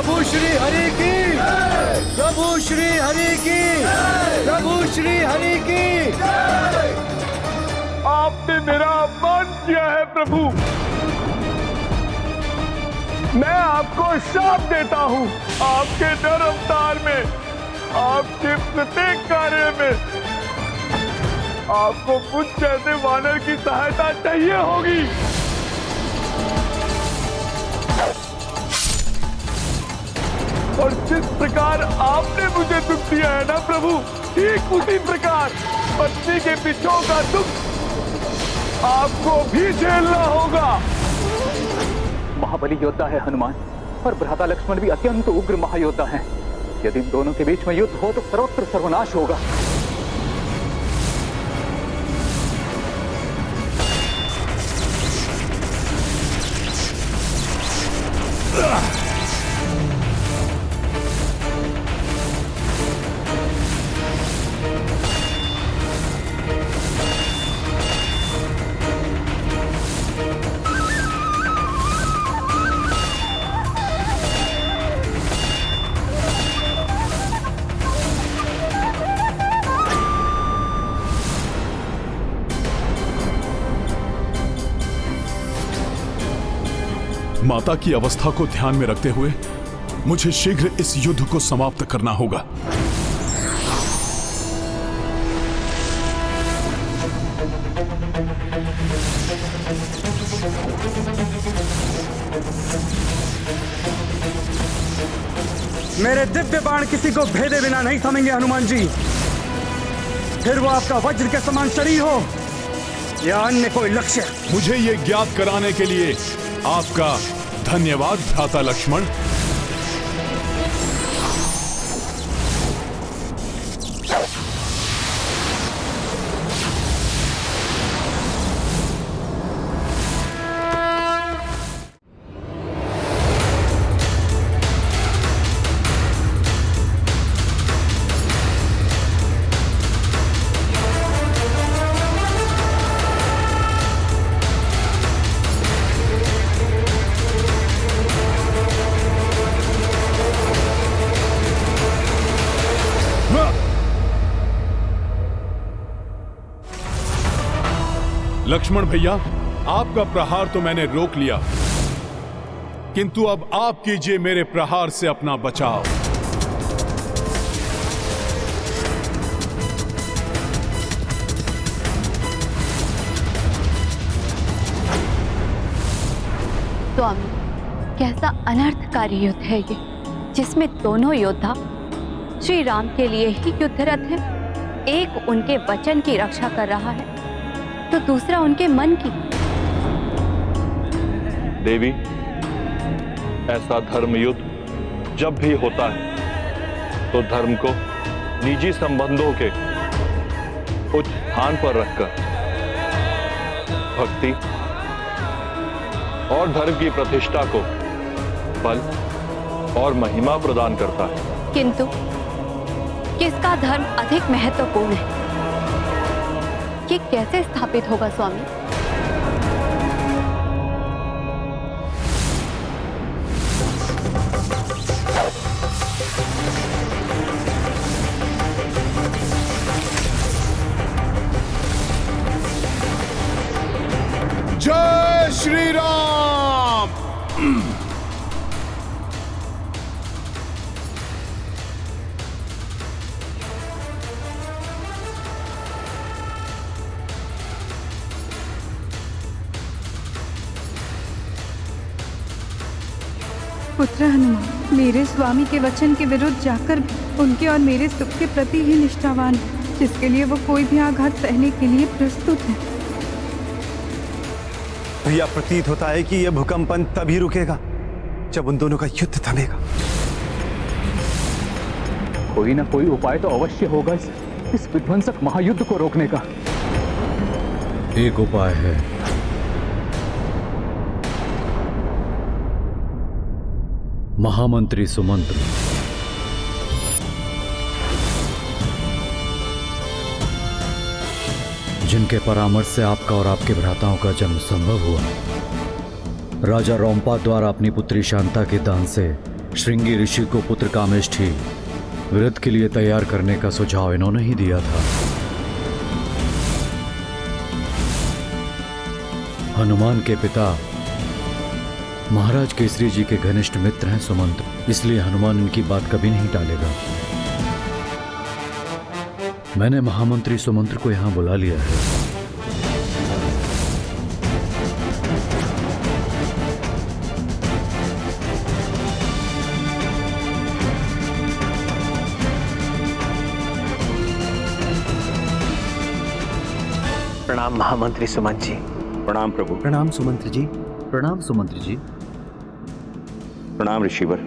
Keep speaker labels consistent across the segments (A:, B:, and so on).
A: प्रभु श्री हरि की, प्रभु श्री हरि की, प्रभु श्री हरि की।
B: आपने मेरा अपमान किया है प्रभु। मैं आपको शाप देता हूँ। आपके नर अवतार में, आपके प्रत्येक कार्य में आपको मुझ जैसे वानर की सहायता चाहिए होगी। और जिस प्रकार आपने मुझे दुख दिया है ना प्रभु, ठीक उसी प्रकार पत्नी के पिछों का दुख आपको भी झेलना होगा।
C: महाबली योद्धा है हनुमान, और भ्राता लक्ष्मण भी अत्यंत उग्र महायोद्धा हैं। यदि इन दोनों के बीच में युद्ध हो तो सर्वत्र सर्वनाश होगा।
D: माता की अवस्था को ध्यान में रखते हुए मुझे शीघ्र इस युद्ध को समाप्त करना होगा।
A: मेरे दिव्य बाण किसी को भेदे बिना नहीं थमेंगे हनुमान जी। फिर वो आपका वज्र के समान शरीर हो या अन्य कोई लक्ष्य।
D: मुझे ये ज्ञात कराने के लिए आपका धन्यवाद भ्राता लक्ष्मण। लक्ष्मण भैया, आपका प्रहार तो मैंने रोक लिया, किंतु अब आप कीजिए मेरे प्रहार से अपना बचाव।
E: स्वामी, कैसा अनर्थकारी युद्ध है ये, जिसमें दोनों योद्धा श्री राम के लिए ही युद्धरत हैं। एक उनके वचन की रक्षा कर रहा है तो दूसरा उनके मन की।
B: देवी, ऐसा धर्म युद्ध जब भी होता है तो धर्म को निजी संबंधों के उच्च स्थान पर रखकर भक्ति और धर्म की प्रतिष्ठा को बल और महिमा प्रदान करता है।
E: किंतु किसका धर्म अधिक महत्वपूर्ण है, ये कैसे स्थापित होगा स्वामी?
D: जय श्री राम।
F: पुत्र हनुमान, मेरे स्वामी के वचन के विरुद्ध जाकर भी उनके और मेरे सुख के प्रति ही निष्ठावान है, जिसके लिए वो कोई भी आघात सहने के लिए प्रस्तुत है।
A: भैया, प्रतीत होता है कि यह भूकंपन तभी रुकेगा जब उन दोनों का युद्ध थमेगा।
C: कोई ना कोई उपाय तो अवश्य होगा इस विध्वंसक महायुद्ध को रोकने का।
G: एक उपाय है, महामंत्री सुमंत्र। जिनके परामर्श से आपका और आपके भ्राताओं का जन्म संभव हुआ। राजा रोम्पा द्वारा अपनी पुत्री शांता के दान से श्रृंगी ऋषि को पुत्र कामेष्ठी व्रत के लिए तैयार करने का सुझाव इन्होंने ही दिया था। हनुमान के पिता महाराज केसरी जी के घनिष्ठ मित्र हैं सुमंत्र, इसलिए हनुमान इनकी बात कभी नहीं टालेगा। मैंने महामंत्री सुमंत्र को यहां बुला लिया है।
H: प्रणाम महामंत्री सुमंत जी।
I: प्रणाम प्रभु।
J: प्रणाम सुमंत्र जी। प्रणाम सुमंत्र जी।
I: प्रणाम ऋषिवर।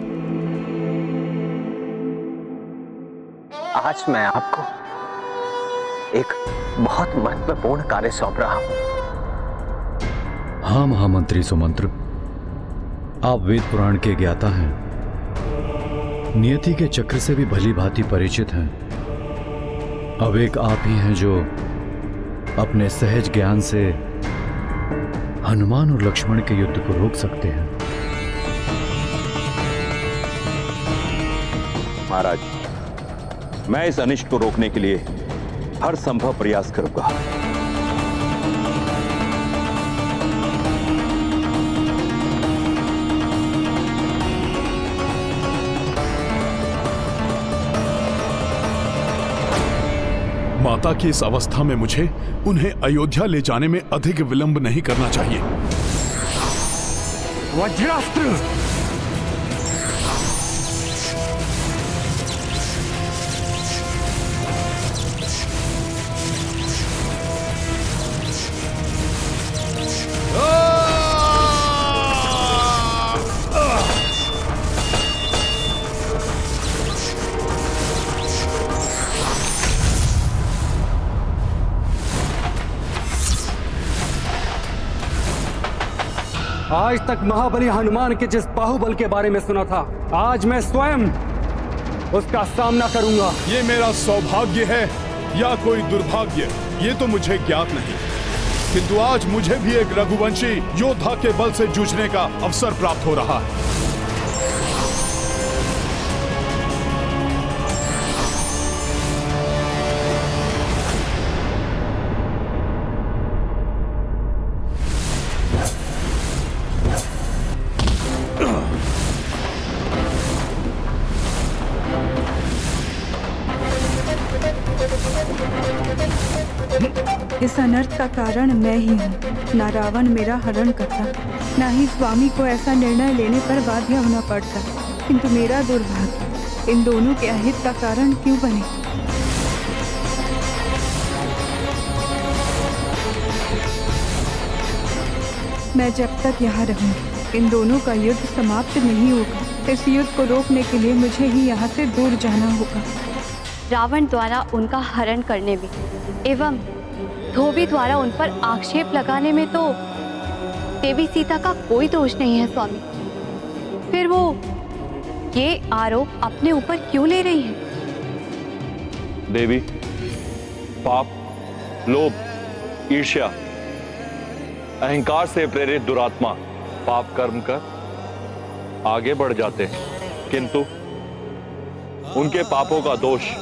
H: आज मैं आपको एक बहुत महत्वपूर्ण कार्य सौंप रहा हूं।
G: हाँ महामंत्री सुमंत्र, आप वेद पुराण के ज्ञाता हैं, नियति के चक्र से भी भली भांति परिचित हैं। अब एक आप ही हैं जो अपने सहज ज्ञान से हनुमान और लक्ष्मण के युद्ध को रोक सकते हैं।
I: महाराज, मैं इस अनिष्ट को रोकने के लिए हर संभव प्रयास करूंगा।
D: माता की इस अवस्था में मुझे उन्हें अयोध्या ले जाने में अधिक विलंब नहीं करना चाहिए।
A: वज्रास्त्र। आज तक महाबली हनुमान के जिस बाहुबल के बारे में सुना था, आज मैं स्वयं उसका सामना करूंगा।
D: ये मेरा सौभाग्य है या कोई दुर्भाग्य, ये तो मुझे ज्ञात नहीं, किंतु आज मुझे भी एक रघुवंशी योद्धा के बल से जूझने का अवसर प्राप्त हो रहा है।
F: इस अनर्थ का कारण मैं ही हूँ। ना रावण मेरा हरण करता, ना ही स्वामी को ऐसा निर्णय लेने पर बाध्य होना पड़ता, किंतु मेरा दुर्भाग्य इन दोनों के अहित का कारण क्यों बने। मैं जब तक यहाँ रहूंगी, इन दोनों का युद्ध समाप्त नहीं होगा। इस युद्ध को रोकने के लिए मुझे ही यहाँ से दूर जाना होगा।
E: रावण द्वारा उनका हरण करने में एवं धोबी द्वारा उन पर आक्षेप लगाने में तो देवी सीता का कोई दोष नहीं है स्वामी। फिर वो ये आरोप अपने ऊपर क्यों ले रही है?
B: देवी, पाप, लोभ, ईर्ष्या, अहंकार से प्रेरित दुरात्मा पाप कर्म कर आगे बढ़ जाते हैं, किंतु उनके पापों का दोष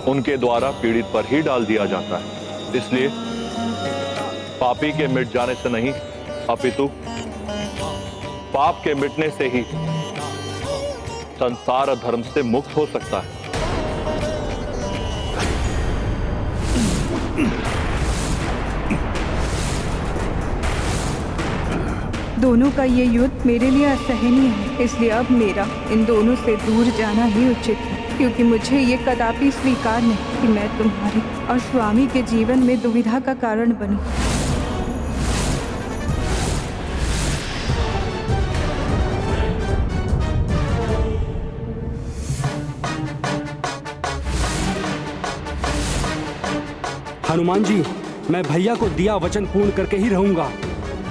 B: उनके द्वारा पीड़ित पर ही डाल दिया जाता है। इसलिए पापी के मिट जाने से नहीं, अपितु पाप के मिटने से ही संसार धर्म से मुक्त हो सकता है।
F: दोनों का ये युद्ध मेरे लिए असहनीय है, इसलिए अब मेरा इन दोनों से दूर जाना ही उचित है, क्योंकि मुझे ये कदापि स्वीकार नहीं कि मैं तुम्हारे और स्वामी के जीवन में दुविधा का कारण बनी।
A: हनुमान जी, मैं भैया को दिया वचन पूर्ण करके ही रहूंगा।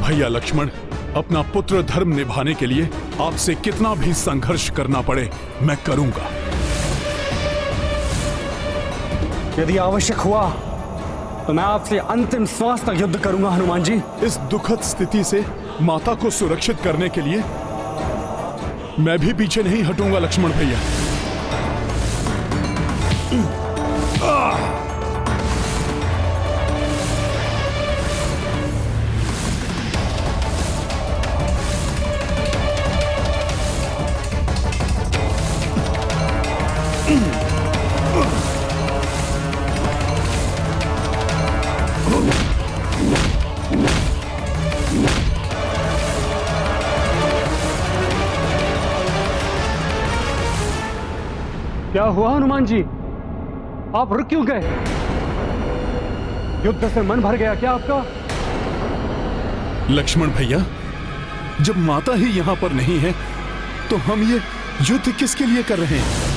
D: भैया लक्ष्मण, अपना पुत्र धर्म निभाने के लिए आपसे कितना भी संघर्ष करना पड़े मैं करूंगा।
A: यदि आवश्यक हुआ तो मैं आपसे अंतिम श्वास तक युद्ध करूंगा हनुमान जी।
D: इस दुखद स्थिति से माता को सुरक्षित करने के लिए मैं भी पीछे नहीं हटूंगा लक्ष्मण भैया।
A: क्या हुआ हनुमान जी? आप रुक क्यों गए? युद्ध से मन भर गया क्या आपका?
D: लक्ष्मण भैया, जब माता ही यहां पर नहीं है तो हम ये युद्ध किसके लिए कर रहे हैं?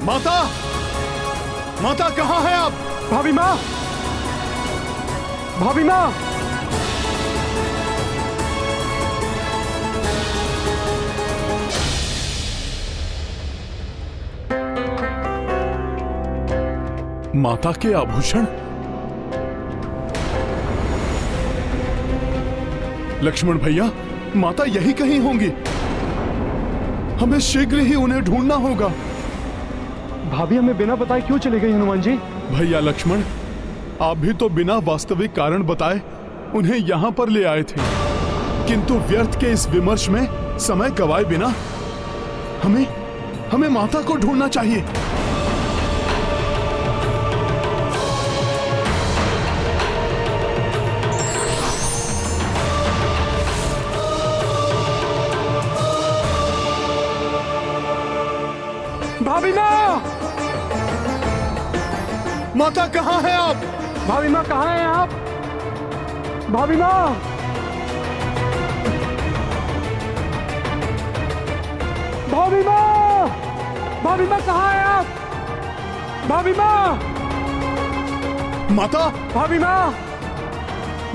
D: माता, माता कहां है आप?
A: भाभी माँ, भाभी माँ,
D: माता के आभूषण? लक्ष्मण भैया, माता यही कहीं होंगी। हमें शीघ्र ही उन्हें ढूंढना होगा।
A: भाभी हमें बिना बताए क्यों चले गई हनुमान जी?
D: भैया लक्ष्मण, आप भी तो बिना वास्तविक कारण बताए उन्हें यहां पर ले आए थे, किंतु व्यर्थ के इस विमर्श में समय गवाए बिना हमें माता को ढूंढना चाहिए।
A: भाभी माँ,
D: माता कहां है आप?
A: भाभी माँ कहाँ हैं आप? भाभी माँ, भाभी माँ, भाभी माँ कहाँ हैं आप? भाभी माँ,
D: माता,
A: भाभी माँ,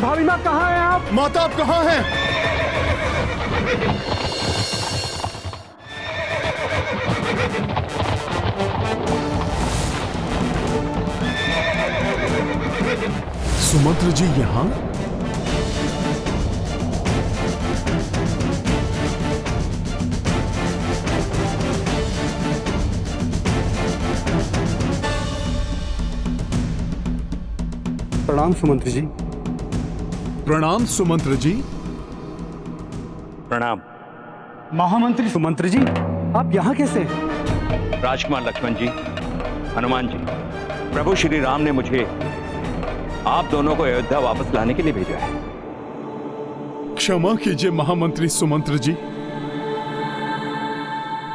A: भाभी माँ कहाँ हैं आप?
D: माता आप कहां हैं? सुमंत्र जी यहां?
A: प्रणाम सुमंत्र जी।
D: प्रणाम सुमंत्र जी।
I: प्रणाम।
A: महामंत्री सुमंत्र जी, आप यहाँ कैसे?
I: राजकुमार लक्ष्मण जी, हनुमान जी, प्रभु श्री राम ने मुझे आप दोनों को अयोध्या वापस लाने के लिए भेजा है।
D: क्षमा कीजिए महामंत्री सुमंत्र जी,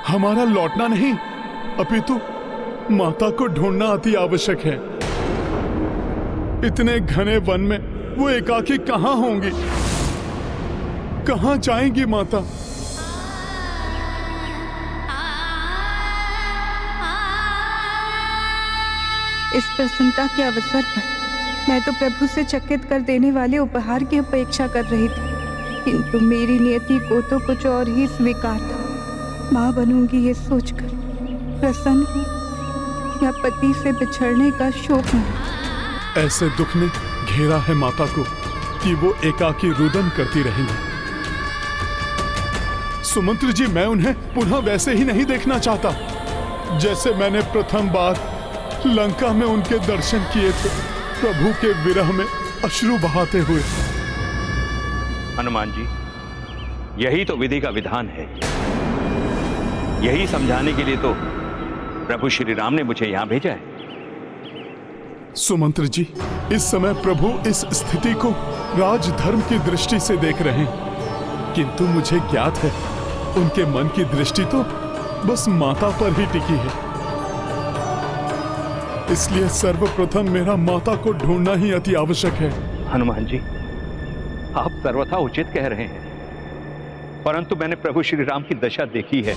D: हमारा लौटना नहीं अपितु माता को ढूंढना अति आवश्यक है। इतने घने वन में वो एकाकी कहां होंगी? कहां जाएंगी माता?
F: इस प्रसन्नता के अवसर पर मैं तो प्रभु से चकित कर देने वाले उपहार की अपेक्षा कर रही थी, किंतु मेरी नियति को तो कुछ और ही स्वीकार था। माँ बनूंगी ये सोचकर प्रसन्न हूँ या पति से बिछड़ने का शोक नहीं।
D: ऐसे दुख ने घेरा है माता को कि वो एकाकी रुदन करती रहेंगी। सुमंत्र जी, मैं उन्हें पुनः वैसे ही नहीं देखना चाहता जैसे मैंने प्रथम बार लंका में उनके दर्शन किए थे, प्रभु के विरह में अश्रु बहाते हुए।
I: हनुमान जी, यही तो विधि का विधान है। यही समझाने के लिए तो प्रभु श्री राम ने मुझे यहां भेजा है।
D: सुमंत्र जी, इस समय प्रभु इस स्थिति को राजधर्म की दृष्टि से देख रहे हैं, किंतु मुझे ज्ञात है उनके मन की दृष्टि तो बस माता पर ही टिकी है। इसलिए सर्वप्रथम मेरा माता को ढूंढना ही अति आवश्यक है।
I: हनुमान जी, आप सर्वथा उचित कह रहे हैं, परंतु मैंने प्रभु श्री राम की दशा देखी है।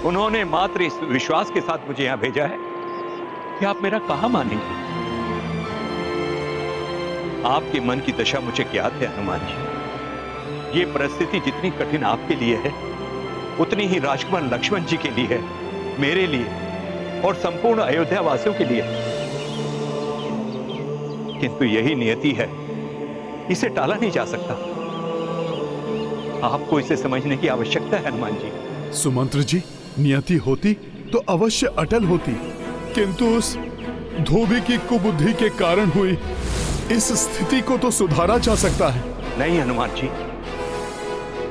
I: उन्होंने मात्र इस विश्वास के साथ मुझे यहां भेजा है कि आप मेरा कहां मानेंगे। आपके मन की दशा मुझे ज्ञात है हनुमान जी। ये परिस्थिति जितनी कठिन आपके लिए है, उतनी ही राजकुमार लक्ष्मण जी के लिए है, मेरे लिए और संपूर्ण अयोध्या वासियों के लिए। किंतु यही नियति है, इसे टाला नहीं जा सकता। आपको इसे समझने की आवश्यकता है हनुमान जी।
D: सुमंत्र जी, नियति होती तो अवश्य अटल होती, किंतु उस धोबी की कुबुद्धि के कारण हुई इस स्थिति को तो सुधारा जा सकता है।
I: नहीं हनुमान जी,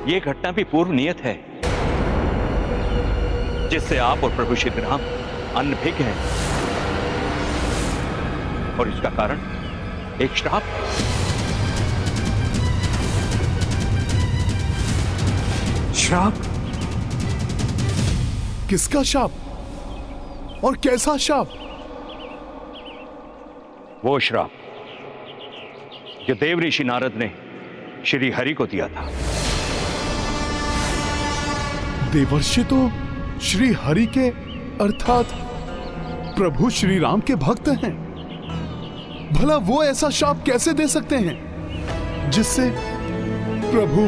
I: यह घटना भी पूर्व नियत है, जिससे आप और प्रभु श्री राम अनभिज्ञ हैं, और इसका कारण एक श्राप।
D: श्राप? किसका शाप और कैसा शाप?
I: वो श्राप जो देव ऋषि नारद ने श्री हरि को दिया था।
D: देवर्षि तो श्री हरि के अर्थात प्रभु श्री राम के भक्त हैं। भला वो ऐसा शाप कैसे दे सकते हैं जिससे प्रभु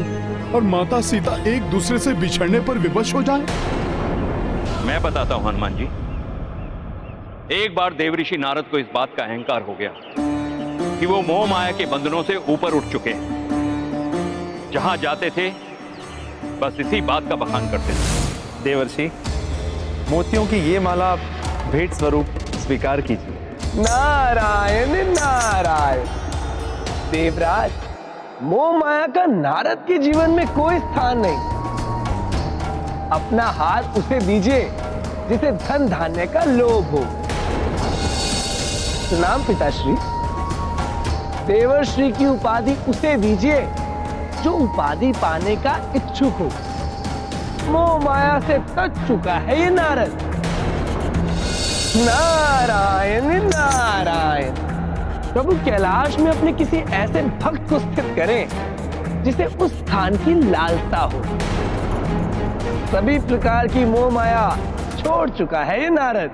D: और माता सीता एक दूसरे से बिछड़ने पर विवश हो जाएं?
I: मैं बताता हूं हनुमान जी। एक बार देवऋषि नारद को इस बात का अहंकार हो गया कि वो मोह माया के बंधनों से ऊपर उठ चुके हैं। जहां जाते थे बस इसी बात का बखान करते थे।
B: देवर्षि, मोतियों की ये माला भेंट स्वरूप स्वीकार कीजिए।
K: नारायण नारायण। देवराज, मोह माया का नारद के जीवन में कोई स्थान नहीं। अपना हाथ उसे दीजिए जिसे धन धान्य का लोभ हो। प्रणाम पिताश्री। देवर्षि की उपाधि उसे दीजिए जो उपाधि पाने का इच्छुक हो। मोह माया से तज चुका है ये नारद। नारायण नारायण। प्रभु कैलाश में अपने किसी ऐसे भक्त को स्थित करें जिसे उस स्थान की लालसा हो। सभी प्रकार की मोह माया छोड़ चुका है ये नारद।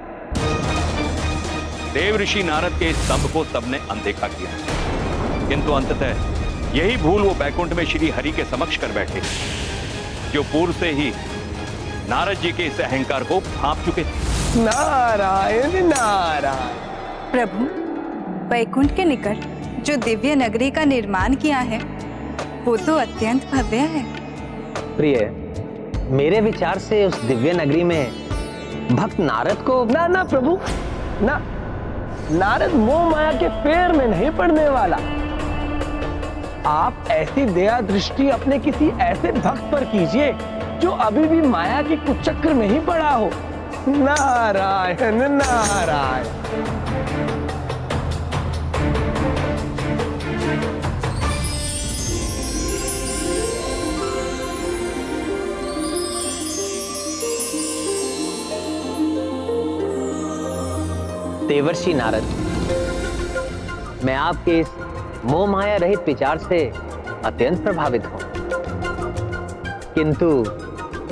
I: देवऋषि नारद के इस स्तंभ को सबने अनदेखा किया, किंतु अंततः यही भूल वो बैकुंठ में श्री हरि के समक्ष कर बैठे, जो पूर्व से ही नारद जी के इस अहंकार को भांप चुके थे।
K: नारायण नारायण।
F: प्रभु, वैकुंठ के निकट जो दिव्य नगरी का निर्माण किया है वो तो अत्यंत भव्य है।
H: प्रिय, मेरे विचार से उस दिव्य नगरी में भक्त नारद को
K: ना प्रभु ना। नारद मोह माया के फेर में नहीं पड़ने वाला। आप ऐसी दया दृष्टि अपने किसी ऐसे भक्त पर कीजिए जो अभी भी माया के कुचक्र में ही पड़ा हो। नारायण नारायण।
H: देवर्षि नारद, मैं आपके इस मोह माया रहित विचार से अत्यंत प्रभावित हूं, किंतु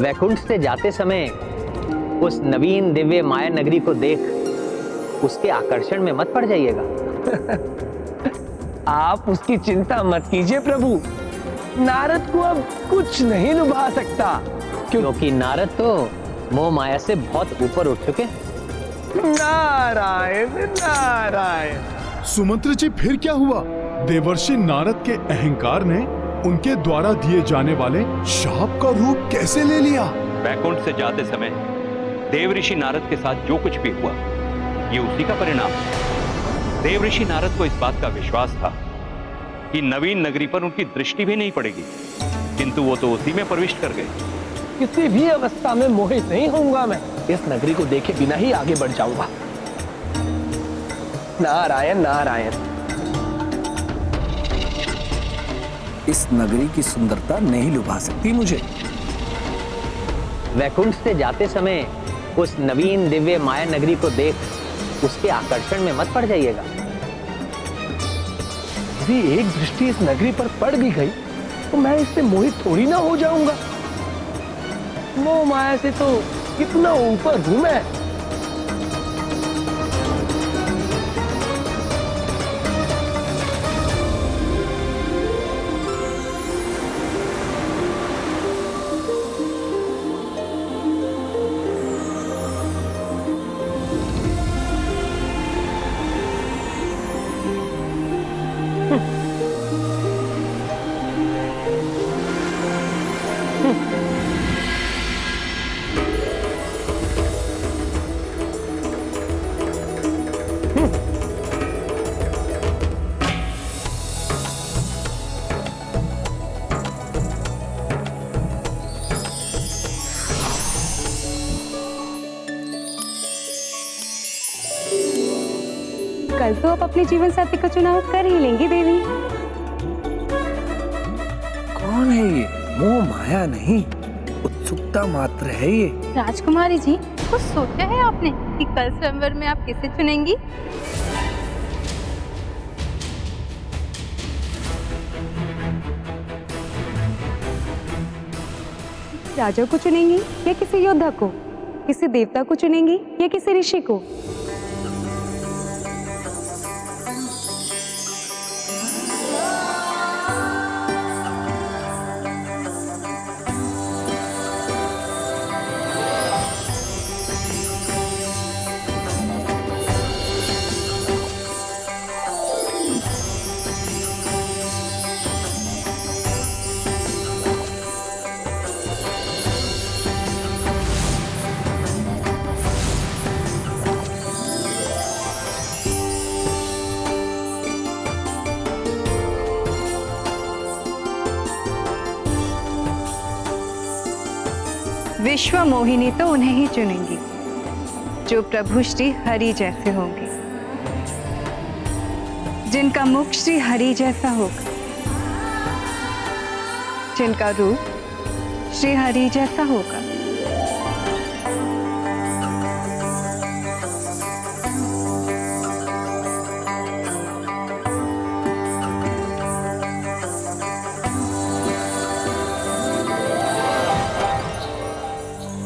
H: वैकुंठ से जाते समय उस नवीन दिव्य माया नगरी को देख उसके आकर्षण में मत पड़ जाइएगा।
K: आप उसकी चिंता मत कीजिए प्रभु। नारद को अब कुछ नहीं लुभा सकता,
H: क्योंकि नारद तो मोह माया से बहुत ऊपर उठ चुके हैं।
K: नारायण नारायण।
D: सुमंत्र जी, फिर क्या हुआ? देवर्षि नारद के अहंकार ने उनके द्वारा दिए जाने वाले शाप का रूप कैसे ले लिया?
I: बैकुंठ से जाते समय देवऋषि नारद के साथ जो कुछ भी हुआ, ये उसी का परिणाम है। देवऋषि नारद को इस बात का विश्वास था कि नवीन नगरी पर उनकी दृष्टि भी नहीं पड़ेगी, किंतु वो तो उसी में प्रविष्ट कर गए।
K: किसी भी अवस्था में मोहित नहीं होऊंगा मैं। इस नगरी को देखे बिना ही आगे बढ़ जाऊंगा। नारायण नारायण।
L: इस नगरी की सुंदरता नहीं लुभा सकती मुझे।
H: वैकुंठ से जाते समय उस नवीन दिव्य माया नगरी को देख उसके आकर्षण में मत पड़ जाइएगा।
K: यदि एक दृष्टि इस नगरी पर पड़ भी गई तो मैं इससे मोहित थोड़ी ना हो जाऊंगा। मोह माया से तो कितना ऊपर हूं मैं।
F: कल तो आप अपने जीवन साथी का चुनाव कर ही लेंगी देवी।
L: कौन है ये? मोह माया नहीं, उत्सुकता मात्र है ये।
E: राजकुमारी जी, कुछ सोचा है आपने कि कल स्वयंवर में आप किसे चुनेंगी?
F: राजा को चुनेंगी या किसी योद्धा को, किसी देवता को चुनेंगी या किसी ऋषि को? विश्व मोहिनी तो उन्हें ही चुनेंगी जो प्रभु श्री हरि जैसे होंगे, जिनका मुख श्री हरि जैसा होगा, जिनका रूप श्री हरि जैसा होगा।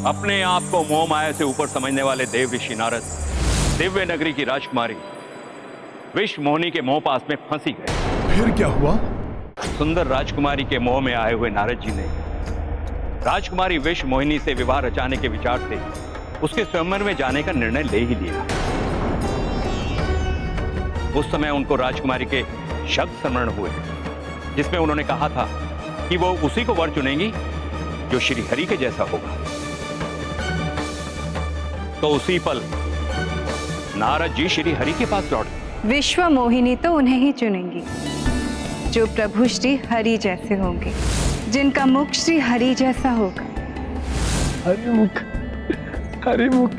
I: अपने आप को मोह माया से ऊपर समझने वाले देव ऋषि नारद दिव्य नगरी की राजकुमारी विश्व मोहिनी के मोह पास में फंसी गए।
D: फिर क्या हुआ?
I: सुंदर राजकुमारी के मोह में आए हुए नारद जी ने राजकुमारी विश्व मोहिनी से विवाह रचाने के विचार से उसके स्वयंवर में जाने का निर्णय ले ही लिया। उस समय उनको राजकुमारी के शब्द स्मरण हुए जिसमें उन्होंने कहा था कि वो उसी को वर चुनेंगी जो श्री हरि के जैसा होगा। तो उसी पल नारद जी श्री हरि के पास लौटे।
F: विश्व मोहिनी तो उन्हें ही चुनेंगी जो प्रभु श्री हरि जैसे होंगे, जिनका मुख श्री हरि जैसा होगा।
K: हरिमुख, हरिमुख,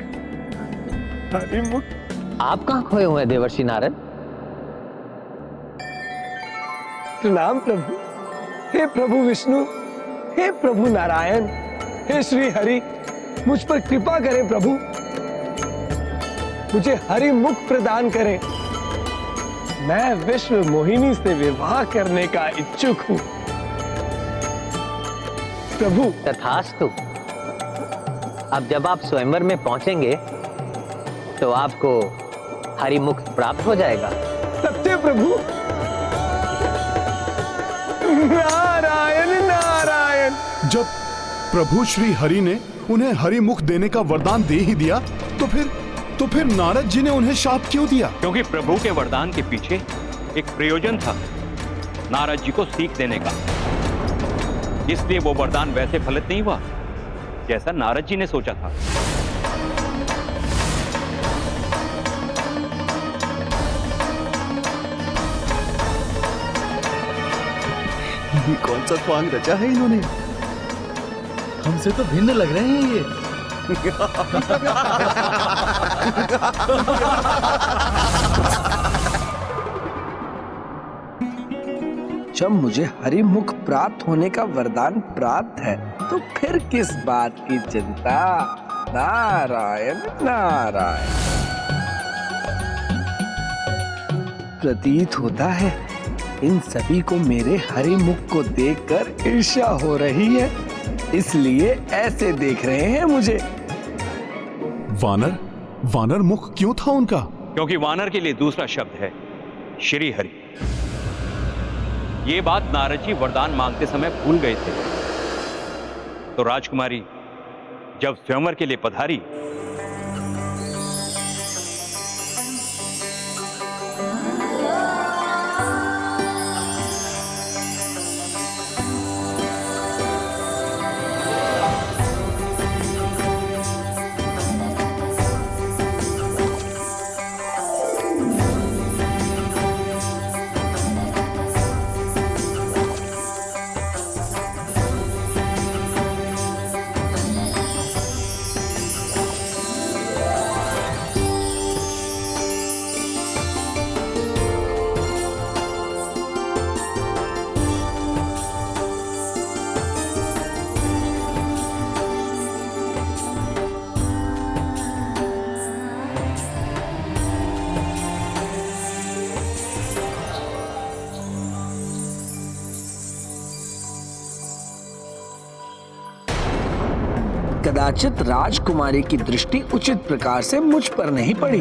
K: हरिमुख।
H: आप कहाँ खोए हुए हैं देवर्षि नारद?
K: प्रणाम प्रभु। हे प्रभु विष्णु, हे प्रभु नारायण, हे श्री हरि, मुझ पर कृपा करें प्रभु, मुझे हरि मुख प्रदान करें। मैं विश्व मोहिनी से विवाह करने का इच्छुक हूं प्रभु।
H: तथास्तु। अब जब आप स्वयंवर में पहुंचेंगे तो आपको हरि मुख प्राप्त हो जाएगा।
K: सत्य प्रभु। नारायण नारायण।
D: जब प्रभु श्री हरि ने उन्हें हरि मुख देने का वरदान दे ही दिया तो फिर नारद जी ने उन्हें शाप क्यों दिया?
I: क्योंकि प्रभु के वरदान के पीछे एक प्रयोजन था नारद जी को सीख देने का। इसलिए वो वरदान वैसे फलित नहीं हुआ जैसा नारद जी ने सोचा था।
J: ये कौन सा स्वांग रचा है इन्होंने? हमसे तो भिन्न लग रहे हैं ये।
L: जब मुझे हरि मुख प्राप्त होने का वरदान प्राप्त है तो फिर किस बात की चिंता? नारायण नारायण। प्रतीत होता है इन सभी को मेरे हरि मुख को देखकर ईर्ष्या हो रही है, इसलिए ऐसे देख रहे हैं मुझे।
D: वानर मुख क्यों था उनका?
I: क्योंकि वानर के लिए दूसरा शब्द है श्री हरि। ये बात नारद जी वरदान मांगते समय भूल गए थे। तो राजकुमारी जब स्वयंवर के लिए पधारी
L: कदाचित राजकुमारी की दृष्टि उचित प्रकार से मुझ पर नहीं पड़ी।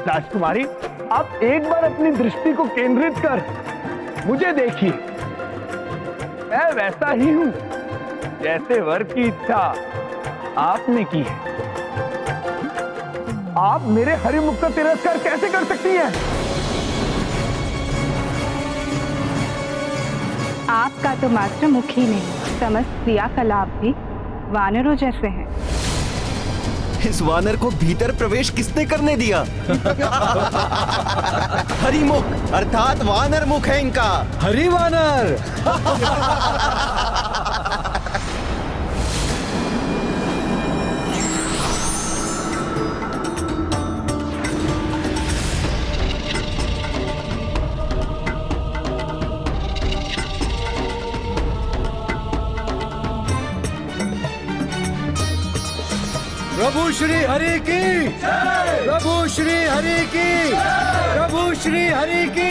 B: राजकुमारी, आप एक बार अपनी दृष्टि को केंद्रित कर मुझे देखिए। मैं वैसा ही हूं जैसे वर की इच्छा आपने की है। आप मेरे हरिमुख का तिरस्कार कैसे कर सकती हैं?
F: आपका तो मात्र मुख ही नहीं, समस्त क्रियाकलाप भी वानरों जैसे हैं।
J: इस वानर को भीतर प्रवेश किसने करने दिया? हरिमुख अर्थात वानर मुख है इनका।
G: हरि वानर। प्रभु श्री हरि की, प्रभु श्री हरि की, प्रभु श्री हरि की,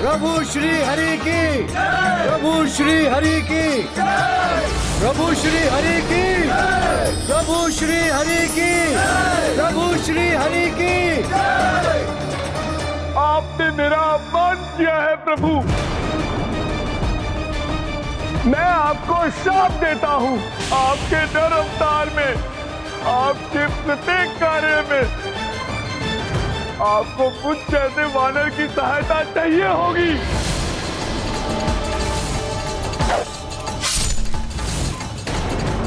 G: प्रभु श्री हरि की, प्रभु श्री हरि की, प्रभु श्री हरि की, प्रभु श्री हरि की, प्रभु श्री हरि की।
B: आपने मेरा अपमान किया है प्रभु। मैं आपको शाप देता हूं। आपके नर अवतार में, आपके प्रत्येक कार्य में आपको मुझ जैसे वानर की सहायता चाहिए होगी।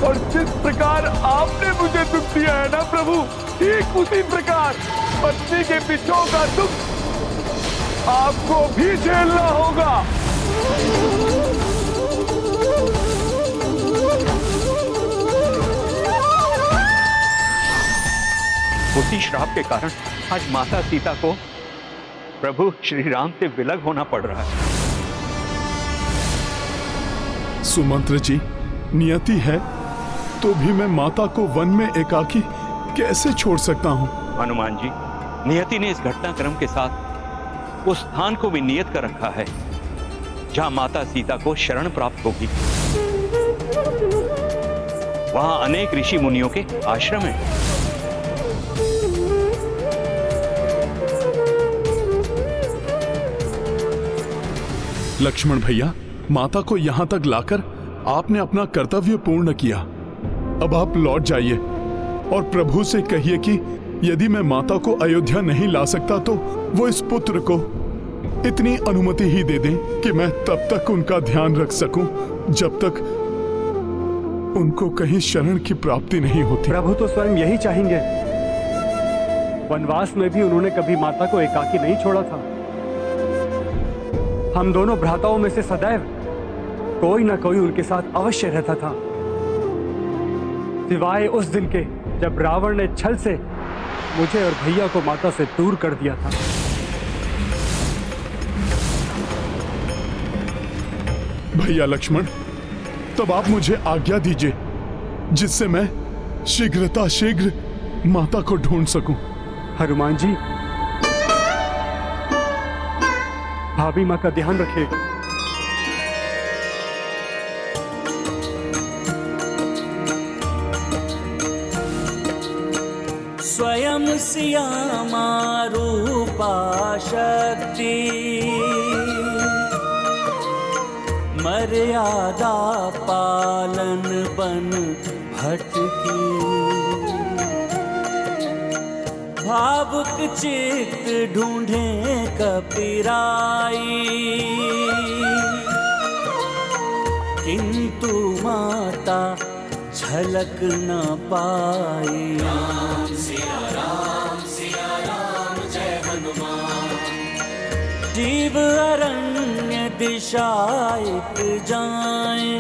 B: और जिस प्रकार आपने मुझे दुख दिया है ना प्रभु, ठीक उसी प्रकार पत्नी के पिछों का दुख आपको भी झेलना होगा।
I: उसी श्राप के कारण आज माता सीता को प्रभु श्री राम से विलग होना पड़ रहा है।
D: सुमंत्र जी, नियति है तो भी मैं माता को वन में एकाकी कैसे छोड़ सकता हूँ?
I: हनुमान जी, नियति ने इस घटनाक्रम के साथ उस स्थान को भी नियत कर रखा है जहां माता सीता को शरण प्राप्त होगी। वहां अनेक ऋषि मुनियों के आश्रम हैं।
D: लक्ष्मण भैया, माता को यहाँ तक लाकर आपने अपना कर्तव्य पूर्ण किया। अब आप लौट जाइए और प्रभु से कहिए कि यदि मैं माता को अयोध्या नहीं ला सकता तो वो इस पुत्र को इतनी अनुमति ही दे दें कि मैं तब तक उनका ध्यान रख सकूं जब तक उनको कहीं शरण की प्राप्ति नहीं होती।
A: प्रभु तो स्वयं यही चाहेंगे। वनवास में भी उन्होंने कभी माता को एकाकी नहीं छोड़ा था। हम दोनों भ्राताओं में से सदैव कोई ना कोई उनके साथ अवश्य रहता था, सिवाय उस दिन के जब रावण ने छल से मुझे और भैया को माता से दूर कर दिया था।
D: भैया लक्ष्मण, तब आप मुझे आज्ञा दीजिए जिससे मैं शीघ्र माता को ढूंढ सकूं।
A: हनुमान जी, भाभी माँ का ध्यान रखिएगा।
M: स्वयं सियामा रूपा शक्ति, मर्यादा पालन बन भटकी, भावुक चित्त ढूंढे कपिराई, किंतु माता झलक न पाई। राम सिया राम जय हनुमान। जीव अरण्य दिशायक जाए,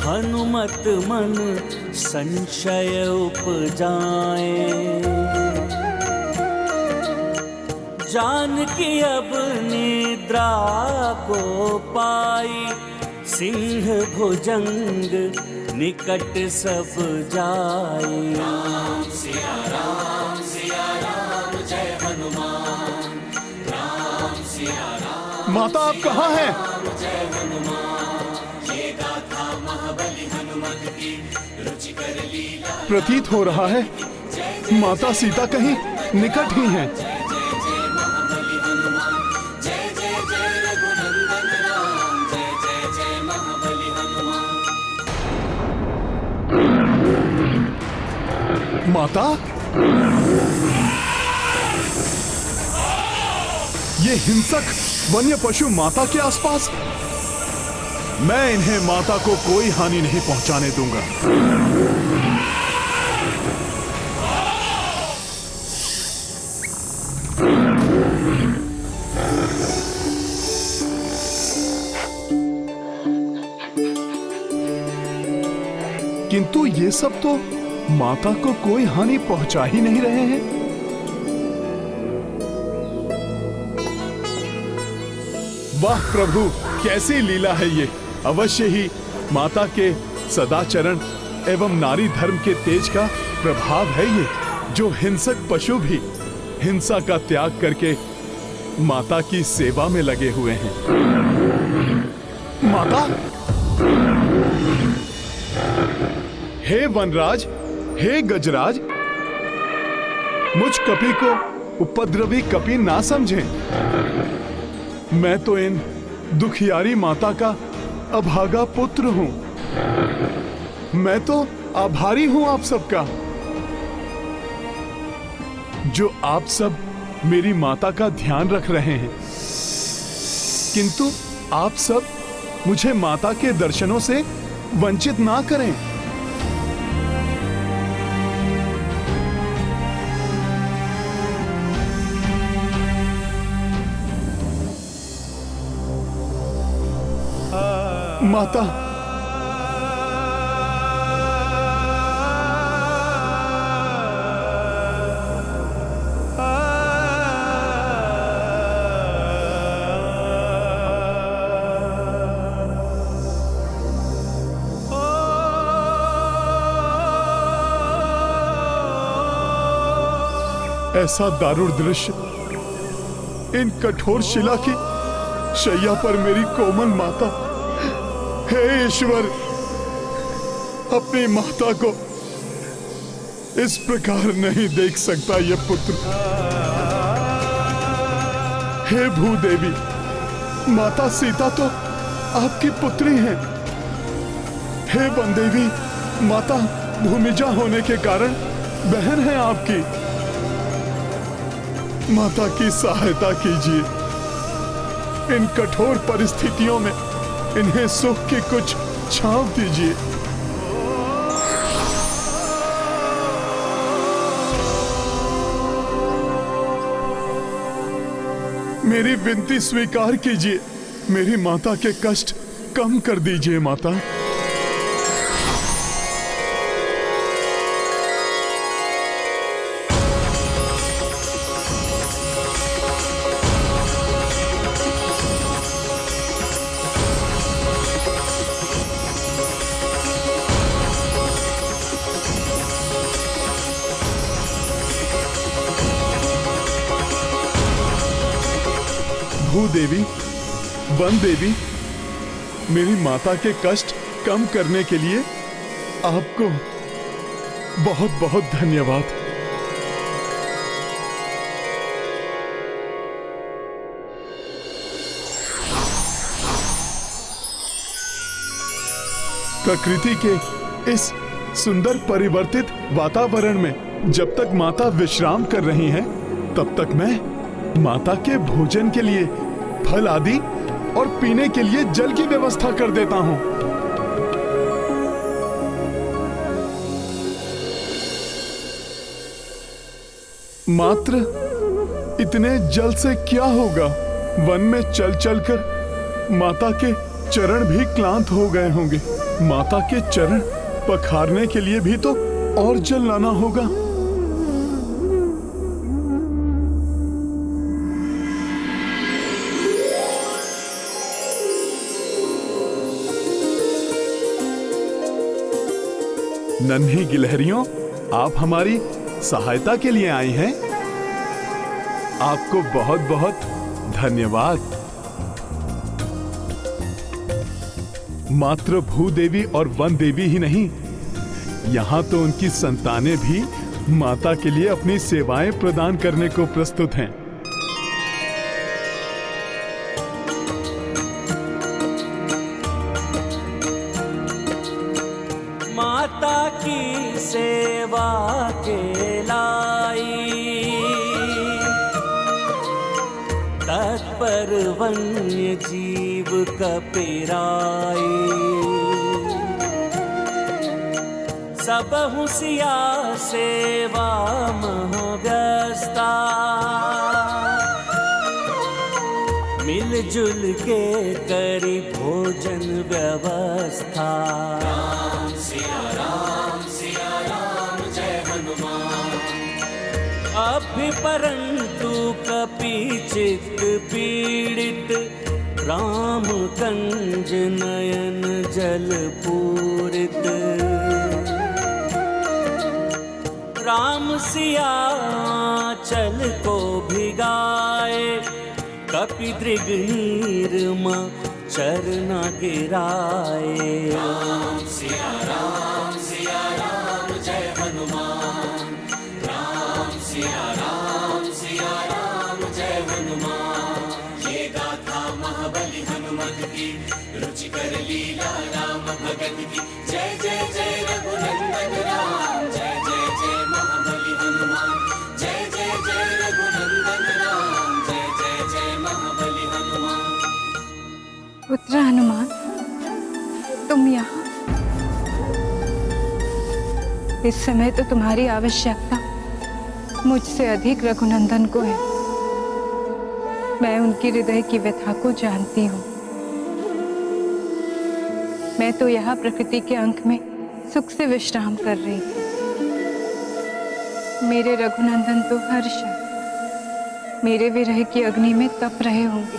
M: हनुमत मन संशय उपजाए। जानकी अब निद्रा को पाई, सिंह भुजंग निकट सब जाए। राम सिया राम
D: माता आप कहाँ हैं? प्रतीत हो रहा है माता सीता कहीं निकट ही हैं। माता, ये हिंसक वन्य पशु माता के आसपास। मैं इन्हें माता को कोई हानि नहीं पहुंचाने दूंगा। किंतु ये सब तो माता को कोई हानि पहुंचा ही नहीं रहे हैं। वाह प्रभु, कैसी लीला है ये। अवश्य ही माता के सदाचरण एवं नारी धर्म के तेज का प्रभाव है ये, जो हिंसक पशु भी हिंसा का त्याग करके माता की सेवा में लगे हुए हैं। माता, हे वनराज, हे गजराज, मुझ कपि को उपद्रवी कपि ना समझें। मैं तो इन दुखियारी माता का अभागा पुत्र हूं। मैं तो आभारी हूं आप सबका, जो आप सब मेरी माता का ध्यान रख रहे हैं। किंतु आप सब मुझे माता के दर्शनों से वंचित ना करें। माता, ऐसा दारुण दृश्य, इन कठोर शिला की शैया पर मेरी कोमल माता। हे ईश्वर, अपनी माता को इस प्रकार नहीं देख सकता ये पुत्र। हे भूदेवी, माता सीता तो आपकी पुत्री हैं। हे वनदेवी, माता भूमिजा होने के कारण बहन है आपकी। माता की सहायता कीजिए। इन कठोर परिस्थितियों में इन्हें सुख की कुछ छांव दीजिए। मेरी विनती स्वीकार कीजिए। मेरी माता के कष्ट कम कर दीजिए माता। भूदेवी, वन देवी, मेरी माता के कष्ट कम करने के लिए आपको बहुत बहुत धन्यवाद। प्रकृति के इस सुंदर परिवर्तित वातावरण में जब तक माता विश्राम कर रही हैं, तब तक मैं माता के भोजन के लिए फल आदि और पीने के लिए जल की व्यवस्था कर देता हूं। मात्र इतने जल से क्या होगा? वन में चल चलकर माता के चरण भी क्लांत हो गए होंगे। माता के चरण पखारने के लिए भी तो और जल लाना होगा। नन्ही गिलहरियों, आप हमारी सहायता के लिए आई हैं। आपको बहुत बहुत धन्यवाद। मात्र भूदेवी और वन देवी ही नहीं, यहाँ तो उनकी संतानें भी माता के लिए अपनी सेवाएं प्रदान करने को प्रस्तुत हैं।
M: माता की सेवा के लाई तत्पर वन्य जीव कपिराई, सब हुसिया सेवा महव्यस्ता, मिलजुल के करी भोजन व्यवस्था। राम सिया राम जय हनुमान। अभि परंतु कपि चित्त पीड़ित, राम कंज नयन जल पूरित। राम सिया चल को भिगाए, कपि दृग नीरमा चरना गिराए। राम सिया राम जय हनुमान। राम सिया राम जय हनुमान। ये गाथा महाबली हनुमत की, रुचिकर लीला राम भगत की। जय जय जय रघुनंदन राम, जय जय जय महाबली हनुमान। जय जय जय रघुनंदन राम, जय जय जय महाबली हनुमान।
F: पुत्र हनुमान, तुम यहाँ? इस समय तो तुम्हारी आवश्यकता मुझसे अधिक रघुनंदन को है। मैं उनकी हृदय की व्यथा को जानती हूँ। मैं तो यहाँ प्रकृति के अंक में सुख से विश्राम कर रही थी। मेरे रघुनंदन तो हर क्षण मेरे विरह की अग्नि में तप रहे होंगे।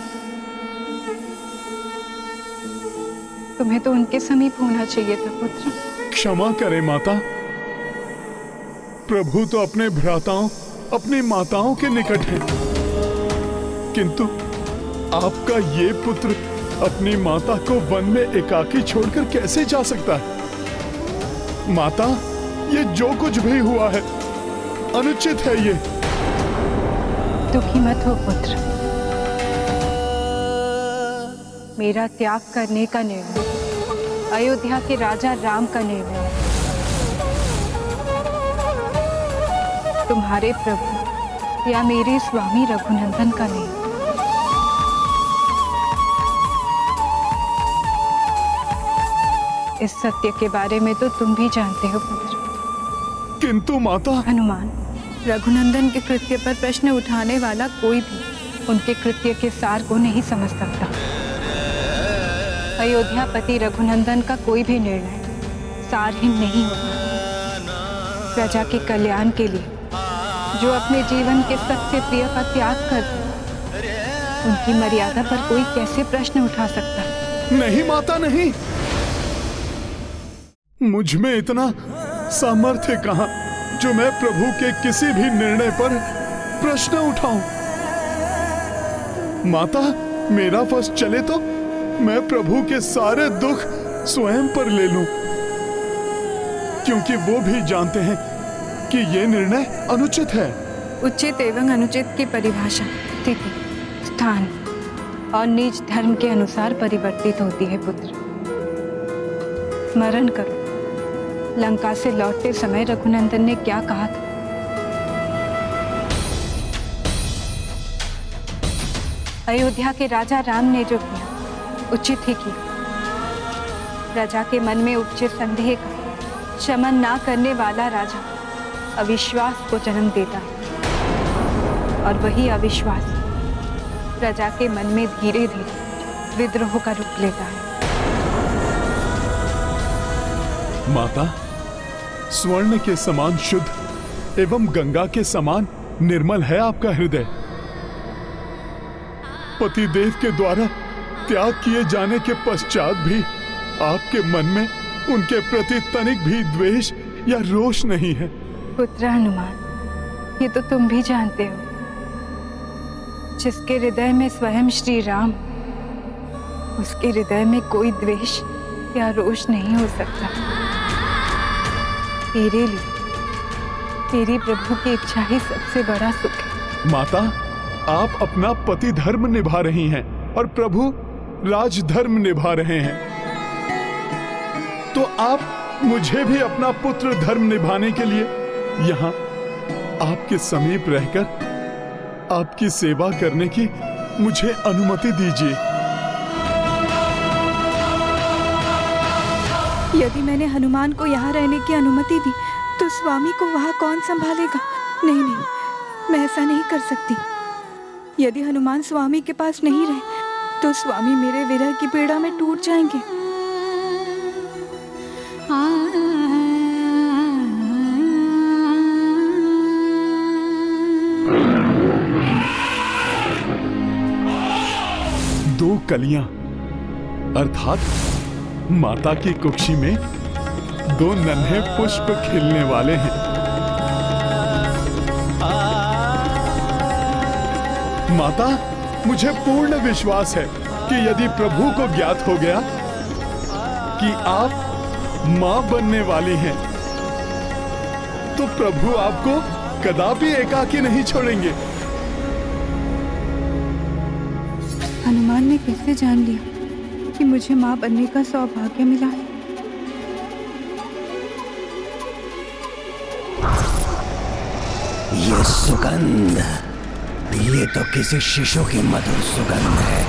F: तुम्हें तो उनके समीप होना चाहिए था पुत्र।
D: क्षमा करें माता, प्रभु तो अपने भ्राताओं, अपनी माताओं के निकट है, किंतु आपका ये पुत्र अपनी माता को वन में एकाकी छोड़कर कैसे जा सकता है? माता, ये जो कुछ भी हुआ है अनुचित है। ये
F: दुखी मत हो पुत्र। मेरा त्याग करने का निर्णय अयोध्या के राजा राम का निर्णय है। तुम्हारे प्रभु या मेरे स्वामी रघुनंदन का नहीं। इस सत्य के बारे में तो तुम भी जानते हो पुत्र।
D: किंतु माता।
F: हनुमान, रघुनंदन के कृत्य पर प्रश्न उठाने वाला कोई भी उनके कृत्य के सार को नहीं समझ सकता। अयोध्यापति रघुनंदन का कोई भी निर्णय सारहीन नहीं होता। प्रजा के कल्याण के लिए जो अपने जीवन के सबसे प्रिय का त्याग करते, उनकी मर्यादा पर कोई कैसे प्रश्न उठा सकता है?
D: नहीं माता, नहीं। मुझ में इतना सामर्थ्य कहाँ जो मैं प्रभु के किसी भी निर्णय पर प्रश्न उठाऊं। माता, मेरा वश चले तो मैं प्रभु के सारे दुख स्वयं पर ले लूं, क्योंकि वो भी जानते हैं कि ये निर्णय अनुचित है।
F: उचित एवं अनुचित की परिभाषा स्थिति, स्थान और निज धर्म के अनुसार परिवर्तित होती है पुत्र। स्मरण करो, लंका से लौटते समय रघुनंदन ने क्या कहा था? अयोध्या के राजा राम ने जो किया उचित ही किया। प्रजा के मन में उपजे संदेह का शमन ना करने वाला राजा अविश्वास को जन्म देता है, और वही अविश्वास प्रजा के मन में धीरे धीरे विद्रोह का रूप लेता है।
D: माता, स्वर्ण के समान शुद्ध एवं गंगा के समान निर्मल है आपका हृदय। पतिदेव के द्वारा त्याग किए जाने के पश्चात भी आपके मन में उनके प्रति तनिक भी द्वेष या रोष नहीं है।
F: पुत्र हनुमान, ये तो तुम भी जानते हो, जिसके हृदय में स्वयं श्री राम, उसके हृदय में कोई द्वेष या रोष नहीं हो सकता। तेरे लिए तेरी प्रभु की इच्छा ही सबसे बड़ा सुख है।
D: माता, आप अपना पति धर्म निभा रही हैं और प्रभु राजधर्म निभा रहे हैं, तो आप मुझे भी अपना पुत्र धर्म निभाने के लिए यहाँ आपके समीप रहकर आपकी सेवा करने की मुझे अनुमति दीजिए।
F: यदि मैंने हनुमान को यहाँ रहने की अनुमति दी तो स्वामी को वहाँ कौन संभालेगा? नहीं नहीं, मैं ऐसा नहीं कर सकती। यदि हनुमान स्वामी के पास नहीं रहे तो स्वामी मेरे विरह की पीड़ा में टूट जाएंगे।
D: दो कलियां अर्थात माता की कुक्षी में दो नन्हे पुष्प खिलने वाले हैं। माता, मुझे पूर्ण विश्वास है कि यदि प्रभु को ज्ञात हो गया कि आप मां बनने वाली हैं, तो प्रभु आपको कदापि एकाकी नहीं छोड़ेंगे।
F: हनुमान ने कैसे जान लिया कि मुझे मां बनने का सौभाग्य मिला है?
L: ये सुगंध, ये तो किसी शिशु की मधुर सुगंध है।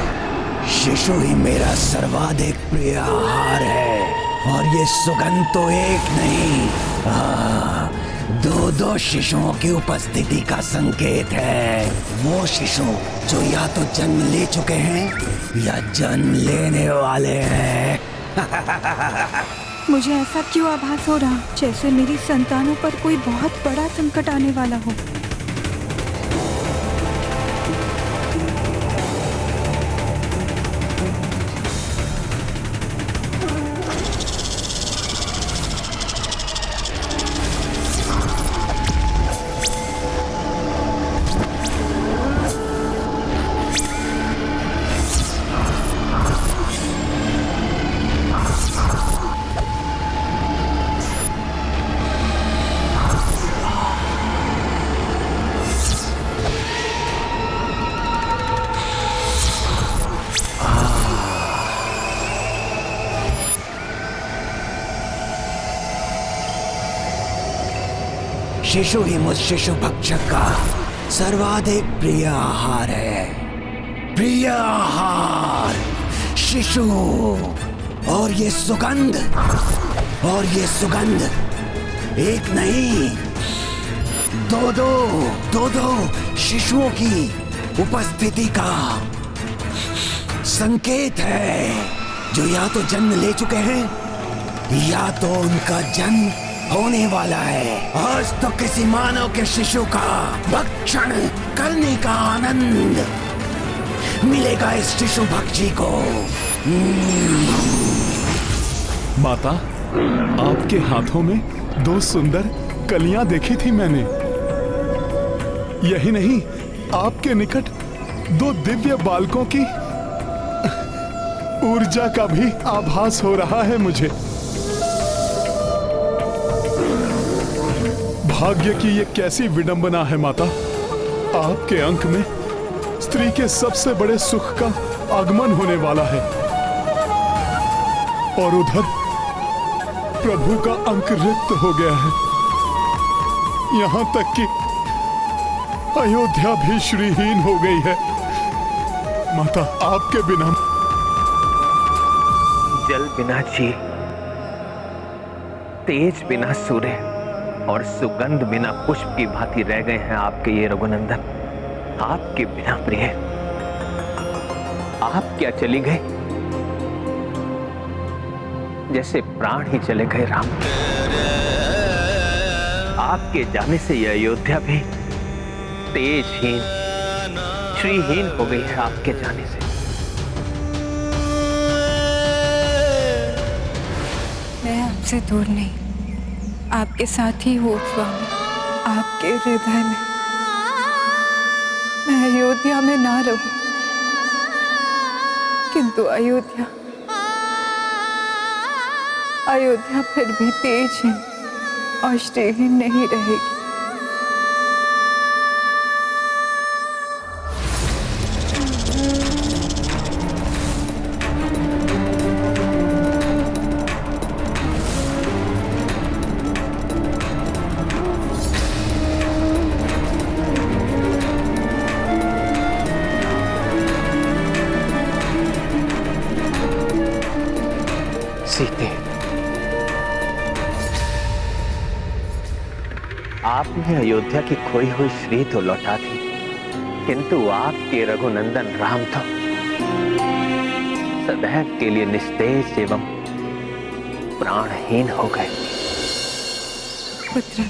L: शिशु ही मेरा सर्वाधिक प्रिय आहार है, और ये सुगंध तो एक नहीं, दो दो शिशुओं की उपस्थिति का संकेत है। वो शिशु जो या तो जन्म ले चुके हैं या जन्म लेने वाले हैं।
F: मुझे ऐसा क्यों आभास हो रहा जैसे मेरी संतानों पर कोई बहुत बड़ा संकट आने वाला हो?
L: शिशु ही मुझ शिशु भक्षक का सर्वाधिक प्रिय आहार है। प्रिय आहार शिशु, और ये सुगंध, एक नहीं, दो दो शिशुओं की उपस्थिति का संकेत है, जो या तो जन्म ले चुके हैं या तो उनका जन्म होने वाला है। आज तो किसी मानव के शिशु का भक्षण करने का आनंद मिलेगा इस शिशु भक्षी को।
D: माता, आपके हाथों में दो सुंदर कलियां देखी थी मैंने। यही नहीं, आपके निकट दो दिव्य बालकों की ऊर्जा का भी आभास हो रहा है मुझे। भाग्य की ये कैसी विडंबना है माता, आपके अंक में स्त्री के सबसे बड़े सुख का आगमन होने वाला है, और उधर प्रभु का अंक रिक्त हो गया है। यहां तक कि अयोध्या भी श्रीहीन हो गई है। माता, आपके बिना
K: जल बिना झील, तेज बिना सूर्य और सुगंध बिना पुष्प की भांति रह गए हैं आपके ये रघुनंदन। आपके बिना प्रिय आप क्या चली गए जैसे प्राण ही चले गए राम। आपके जाने से यह अयोध्या भी तेजहीन, श्रीहीन हो गई है आपके जाने से।
F: मैं आपसे दूर नहीं, आपके साथ ही हूँ स्वामी, आपके हृदय में। मैं अयोध्या में ना रहूं, किंतु अयोध्या अयोध्या फिर भी तेजहीन और श्रीहीन नहीं रहेगी।
H: सीते, आपने अयोध्या की खोई हुई श्री तो लौटा दी, किंतु आपके रघुनंदन राम तो सदैव के लिए निस्तेज एवं प्राणहीन हो गए।
F: पुत्र,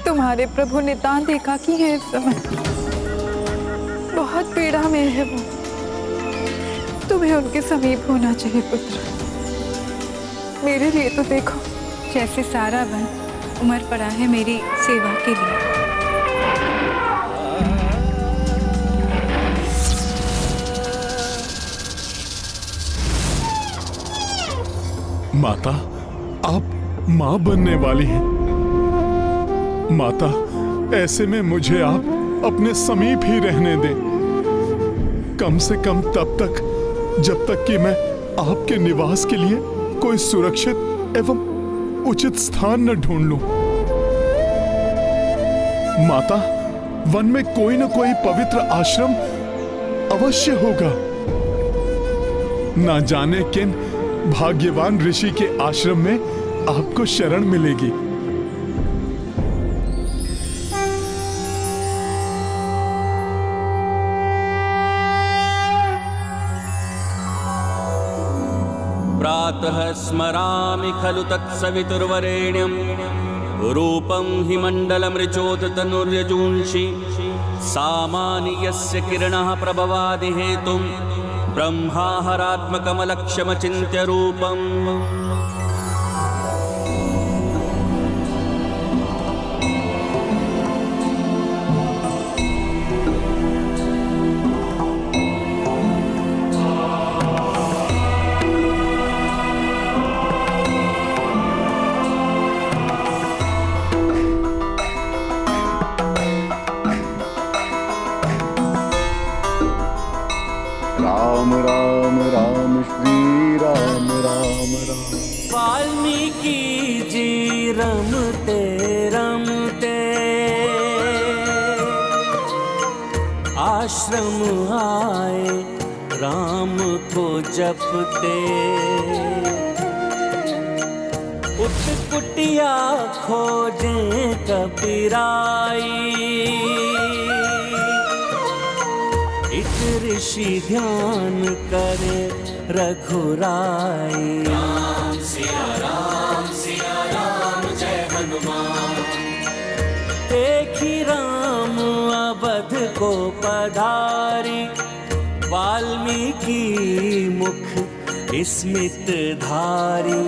F: तुम्हारे प्रभु नितांत एकाकी है इस समय, बहुत पीड़ा में है वो। तुम्हें उनके समीप होना चाहिए पुत्र। मेरे लिए तो देखो, जैसे सारा वन उमड़ पड़ा है मेरी सेवा के लिए।
D: माता, आप मां बनने वाली हैं। माता, ऐसे में मुझे आप अपने समीप ही रहने दें, कम से कम तब तक जब तक कि मैं आपके निवास के लिए कोई सुरक्षित एवं उचित स्थान न ढूंढ लूं। माता, वन में कोई न कोई पवित्र आश्रम अवश्य होगा। ना जाने किन भाग्यवान ऋषि के आश्रम में आपको शरण मिलेगी।
M: प्रातः स्मरामि खलु तत्सवितुर्वरेण्यं रूपं हि मण्डलमृचोदतनुर्यजूंषि सामानि यस्य किरणः प्रभवादि हेतुं ब्रह्माहरात्मकमलक्ष्यमचिन्त्य रूपम्।
B: राम राम राम श्री राम राम राम।
M: वाल्मीकि जी रमते रमते आश्रम आए, राम को जपते। उठ कुटिया खोजे कबीराई, इत ऋषि ध्यान करे रघुराई। राम सिया राम जय हनुमान। देखी राम अवध को पधारी, वाल्मीकि मुख स्मित धारी।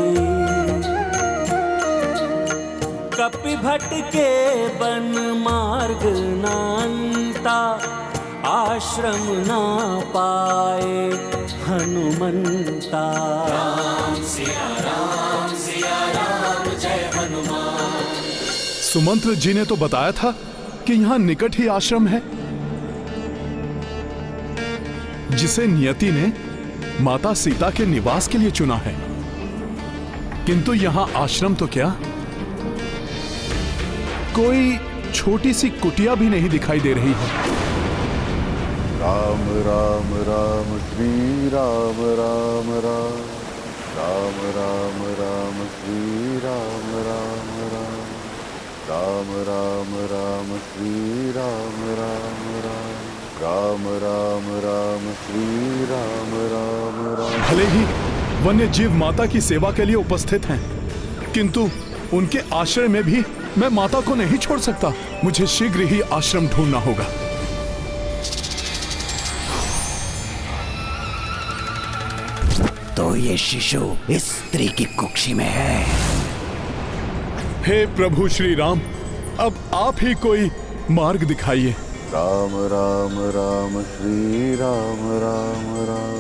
M: कपिभट के वन मार्ग नान्ता, आश्रम ना पाए हनुमंता। राम सिया राम जय हनुमान।
D: सुमंत्र जी ने तो बताया था कि यहाँ निकट ही आश्रम है, जिसे नियति ने माता सीता के निवास के लिए चुना है। किंतु यहाँ आश्रम तो क्या, कोई छोटी सी कुटिया भी नहीं दिखाई दे रही है।
B: राम राम राम श्री राम राम राम। राम राम राम श्री राम राम राम। राम राम राम श्री राम राम राम। राम राम राम श्री राम राम राम।
D: भले ही वन्य जीव माता की सेवा के लिए उपस्थित हैं, किंतु उनके आश्रय में भी मैं माता को नहीं छोड़ सकता। मुझे शीघ्र ही आश्रम ढूंढना होगा।
L: तो ये शिशु इस स्त्री की कुक्षी में है।
D: हे प्रभु श्री राम, अब आप ही कोई मार्ग दिखाइए।
B: राम राम राम श्री राम राम राम।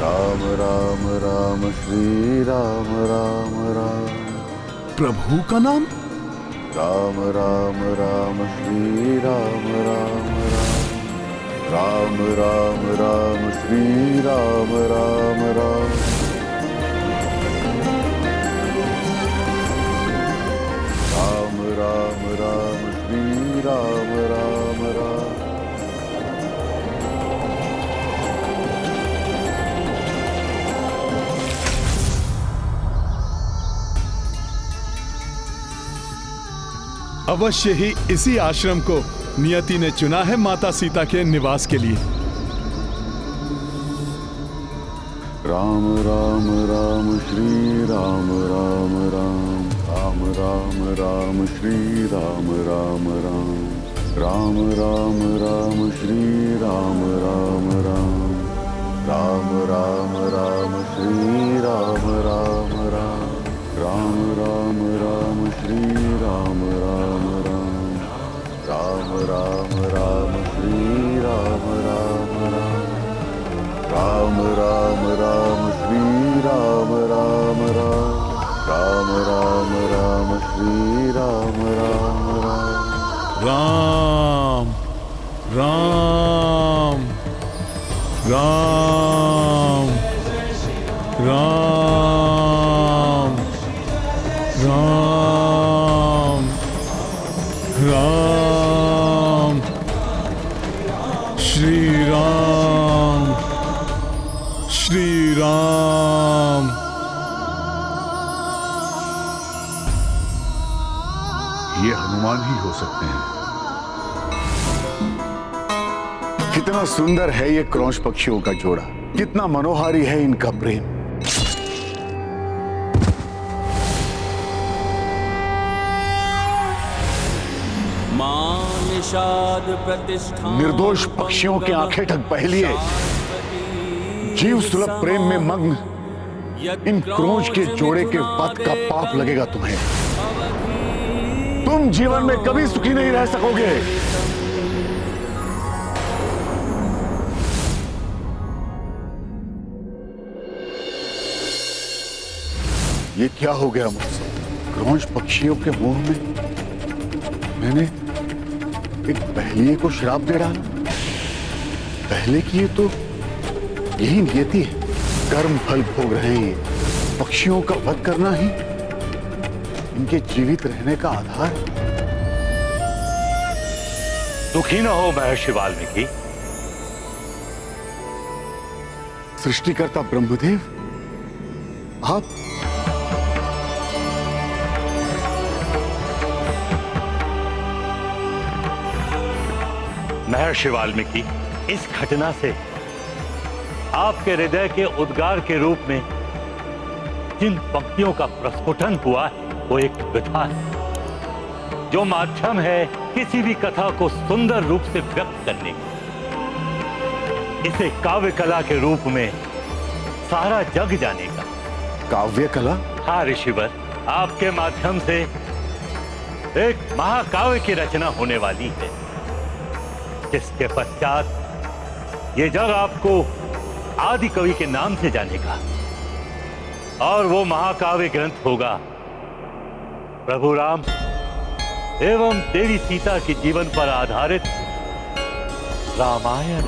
N: राम राम राम श्री राम राम राम।
D: प्रभु का नाम?
N: राम राम राम श्री राम राम राम। राम राम राम श्री राम राम राम। राम राम राम श्री राम राम राम।
D: अवश्य ही इसी आश्रम को नियति ने चुना है माता सीता के निवास के लिए।
N: राम राम राम श्री राम राम राम। राम राम राम श्री राम राम राम। राम राम राम श्री राम राम राम। राम राम राम श्री राम राम राम। राम राम राम श्री राम राम राम। राम राम राम श्री राम राम राम। राम राम राम श्री राम राम राम। राम राम राम श्री राम राम राम।
D: राम राम राम राम राम राम श्री राम श्री राम।
N: ये हनुमान ही हो सकते हैं। कितना सुंदर है ये क्रौंच पक्षियों का जोड़ा, कितना मनोहारी है इनका प्रेम। निर्दोष पक्षियों की आंखें ठग पहलिए, जीव सुलभ प्रेम में मग्न इन क्रौंच के जोड़े के वध का पाप लगेगा तुम्हें। तुम जीवन में कभी सुखी नहीं रह सकोगे। ये क्या हो गया मुझसे? क्रौंच पक्षियों के मुंह में मैंने एक बहलिये को श्राप दे डाला। पहले की ये तो यही नियति है, कर्म फल भोग रहे हैं ये। पक्षियों का वध करना ही इनके जीवित रहने का आधार।
O: दुखी न हो महर्षि वाल्मीकि।
N: सृष्टिकर्ता ब्रह्मदेव, आप
O: महर्षि वाल्मीकि, इस घटना से आपके हृदय के उद्गार के रूप में जिन पंक्तियों का प्रस्फुटन हुआ है वो एक कथा है, जो माध्यम है किसी भी कथा को सुंदर रूप से व्यक्त करने की। इसे काव्य कला के रूप में सारा जग जानेगा।
N: काव्य कला?
O: हाँ ऋषिवर, आपके माध्यम से एक महाकाव्य की रचना होने वाली है, जिसके पश्चात ये जग आपको आदि कवि के नाम से जानेगा। और वो महाकाव्य ग्रंथ होगा प्रभु राम एवं देवी सीता के जीवन पर आधारित रामायण।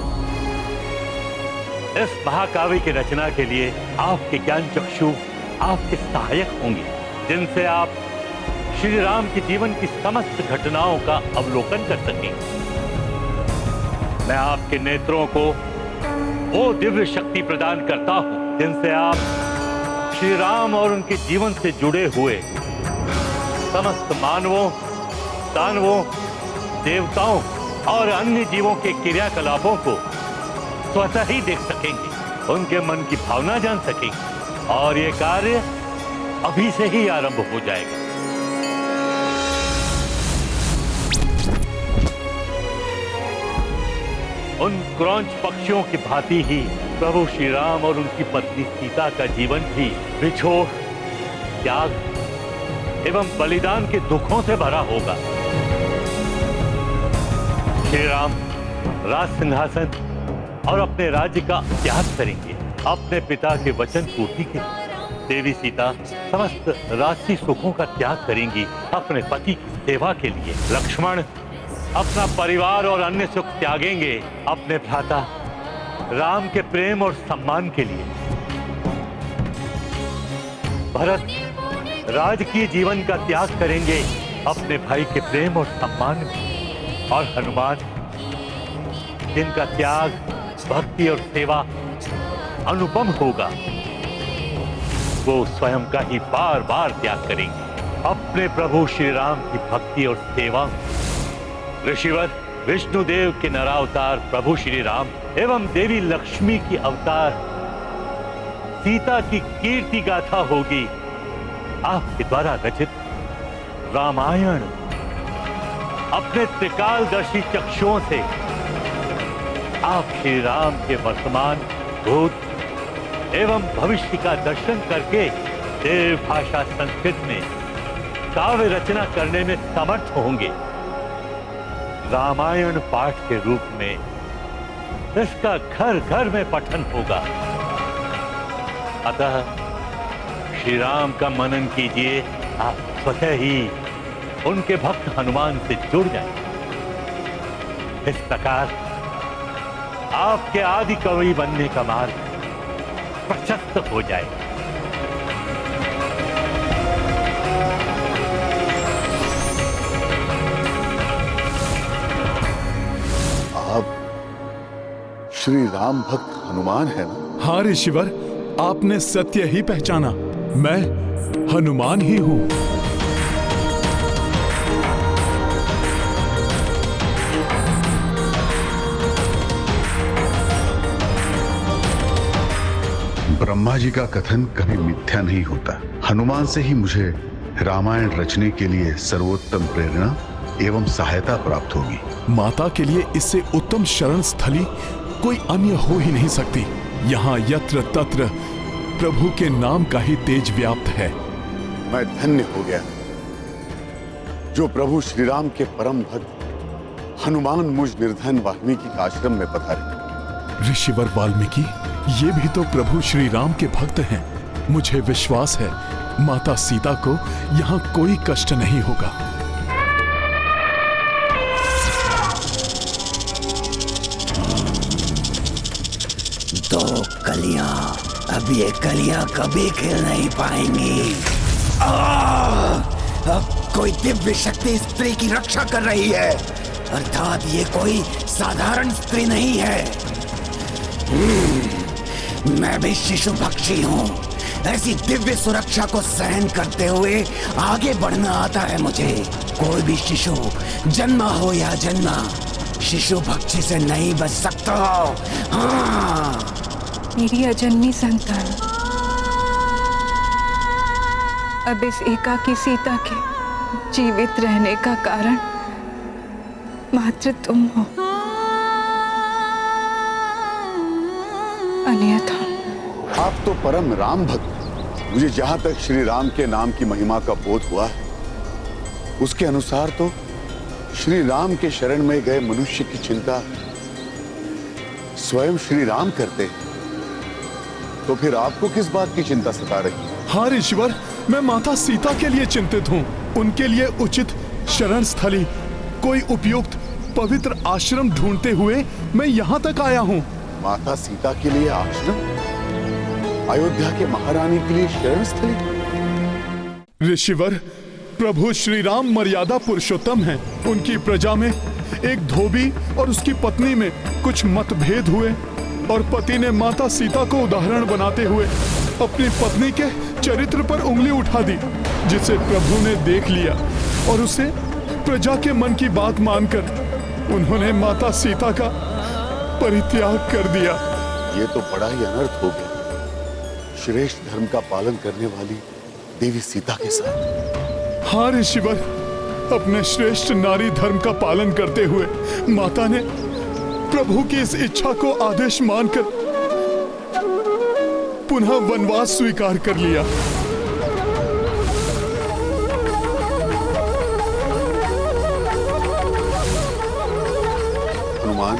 O: इस महाकाव्य की रचना के लिए आपके ज्ञान चक्षु आपके सहायक होंगे, जिनसे आप श्री राम के जीवन की समस्त घटनाओं का अवलोकन कर सकेंगे। मैं आपके नेत्रों को वो दिव्य शक्ति प्रदान करता हूं जिनसे आप श्री राम और उनके जीवन से जुड़े हुए समस्त मानवों, दानवों, देवताओं और अन्य जीवों के क्रियाकलापों को स्वतः ही देख सकेंगे, उनके मन की भावना जान सकेंगे। और ये कार्य अभी से ही आरंभ हो जाएगा। उन क्रौंच पक्षियों की भांति ही प्रभु श्री राम और उनकी पत्नी सीता का जीवन भी बिछोह, त्याग एवं बलिदान के दुखों से भरा होगा। श्री राम राज सिंहासन और अपने राज्य का त्याग करेंगे अपने पिता के वचन पूर्ति के लिए। देवी सीता समस्त राशि सुखों का त्याग करेंगी अपने पति की सेवा के लिए। लक्ष्मण अपना परिवार और अन्य सुख त्यागेंगे अपने भ्राता राम के प्रेम और सम्मान के लिए। भरत राजकीय जीवन का त्याग करेंगे अपने भाई के प्रेम और सम्मान में। और हनुमान जिनका त्याग भक्ति और सेवा अनुपम होगा, वो स्वयं का ही बार बार त्याग करेंगे अपने प्रभु श्री राम की भक्ति और सेवा में। ऋषिवर विष्णुदेव के नरावतार प्रभु श्री राम एवं देवी लक्ष्मी की अवतार सीता की कीर्ति गाथा होगी आपके द्वारा रचित रामायण। अपने त्रिकालदर्शी चक्षुओं से आप श्री राम के वर्तमान, भूत एवं भविष्य का दर्शन करके देव भाषा संस्कृत में काव्य रचना करने में समर्थ होंगे। रामायण पाठ के रूप में इसका घर घर में पठन होगा। अतः श्री राम का मनन कीजिए, आप स्वतः ही उनके भक्त हनुमान से जुड़ जाएंगे। इस प्रकार आपके आदि कवि बनने का मार्ग प्रशस्त हो जाएगा।
N: आप श्री राम भक्त हनुमान है ना?
D: हाँ ऋषिवर, आपने सत्य ही पहचाना। मैं हनुमान ही हूं।
N: ब्रह्मा जी का कथन कभी मिथ्या नहीं होता। हनुमान से ही मुझे रामायण रचने के लिए सर्वोत्तम प्रेरणा एवं सहायता प्राप्त होगी।
D: माता के लिए इससे उत्तम शरण स्थली कोई अन्य हो ही नहीं सकती। यहाँ यत्र तत्र प्रभु के नाम का ही तेज व्याप्त है।
N: मैं धन्य हो गया जो प्रभु श्री राम के परम भक्त हनुमान मुझ निर्धन वाल्मीकि के आश्रम में पधारे।
D: ऋषिवर वाल्मीकि, ये भी तो प्रभु श्री राम के भक्त हैं। मुझे विश्वास है माता सीता को यहाँ कोई कष्ट नहीं होगा।
L: दो कलियां, अब ये कलियां कभी खिल नहीं पाएंगी। अब कोई दिव्य शक्ति स्त्री की रक्षा कर रही है, अर्थात ये कोई साधारण स्त्री नहीं है। मैं भी शिशु पक्षी हूँ। ऐसी दिव्य सुरक्षा को सहन करते हुए आगे बढ़ना आता है मुझे। कोई भी शिशु जन्मा हो या जन्मा, शिशु पक्षी से नहीं बच सकता। हाँ,
F: मेरी अजन्मी संतान, अब इस एकाकी सीता के जीवित रहने का कारण मात्र तुम हो, अन्यथा।
N: आप तो परम राम भक्त। मुझे जहां तक श्री राम के नाम की महिमा का बोध हुआ है, उसके अनुसार तो श्री राम के शरण में गए मनुष्य की चिंता स्वयं श्री राम करते हैं। तो फिर आपको किस बात की चिंता सता रही है?
D: हाँ ऋषिवर, मैं माता सीता के लिए चिंतित हूँ। उनके लिए उचित शरण स्थली, कोई उपयुक्त पवित्र आश्रम ढूंढते हुए मैं यहाँ तक आया हूँ।
N: माता सीता के लिए आश्रम? अयोध्या के महारानी के लिए शरण स्थली?
D: ऋषिवर, प्रभु श्री राम मर्यादा पुरुषोत्तम हैं। उनकी प्रजा में एक धोबी और उसकी पत्नी में कुछ मतभेद हुए और पति ने माता सीता को उदाहरण बनाते हुए अपनी पत्नी के चरित्र पर उंगली उठा दी, जिसे प्रभु ने देख लिया और उसे प्रजा के मन की बात मानकर उन्होंने माता सीता का परित्याग कर दिया।
N: ये तो बड़ा ही अनर्थ हो गया श्रेष्ठ धर्म का पालन करने वाली देवी सीता के साथ।
D: हाँ ऋषिवर, अपने श्रेष्ठ नारी धर्म का पालन करते हुए माता ने प्रभु की इस इच्छा को आदेश मानकर पुनः वनवास स्वीकार कर लिया।
N: हनुमान,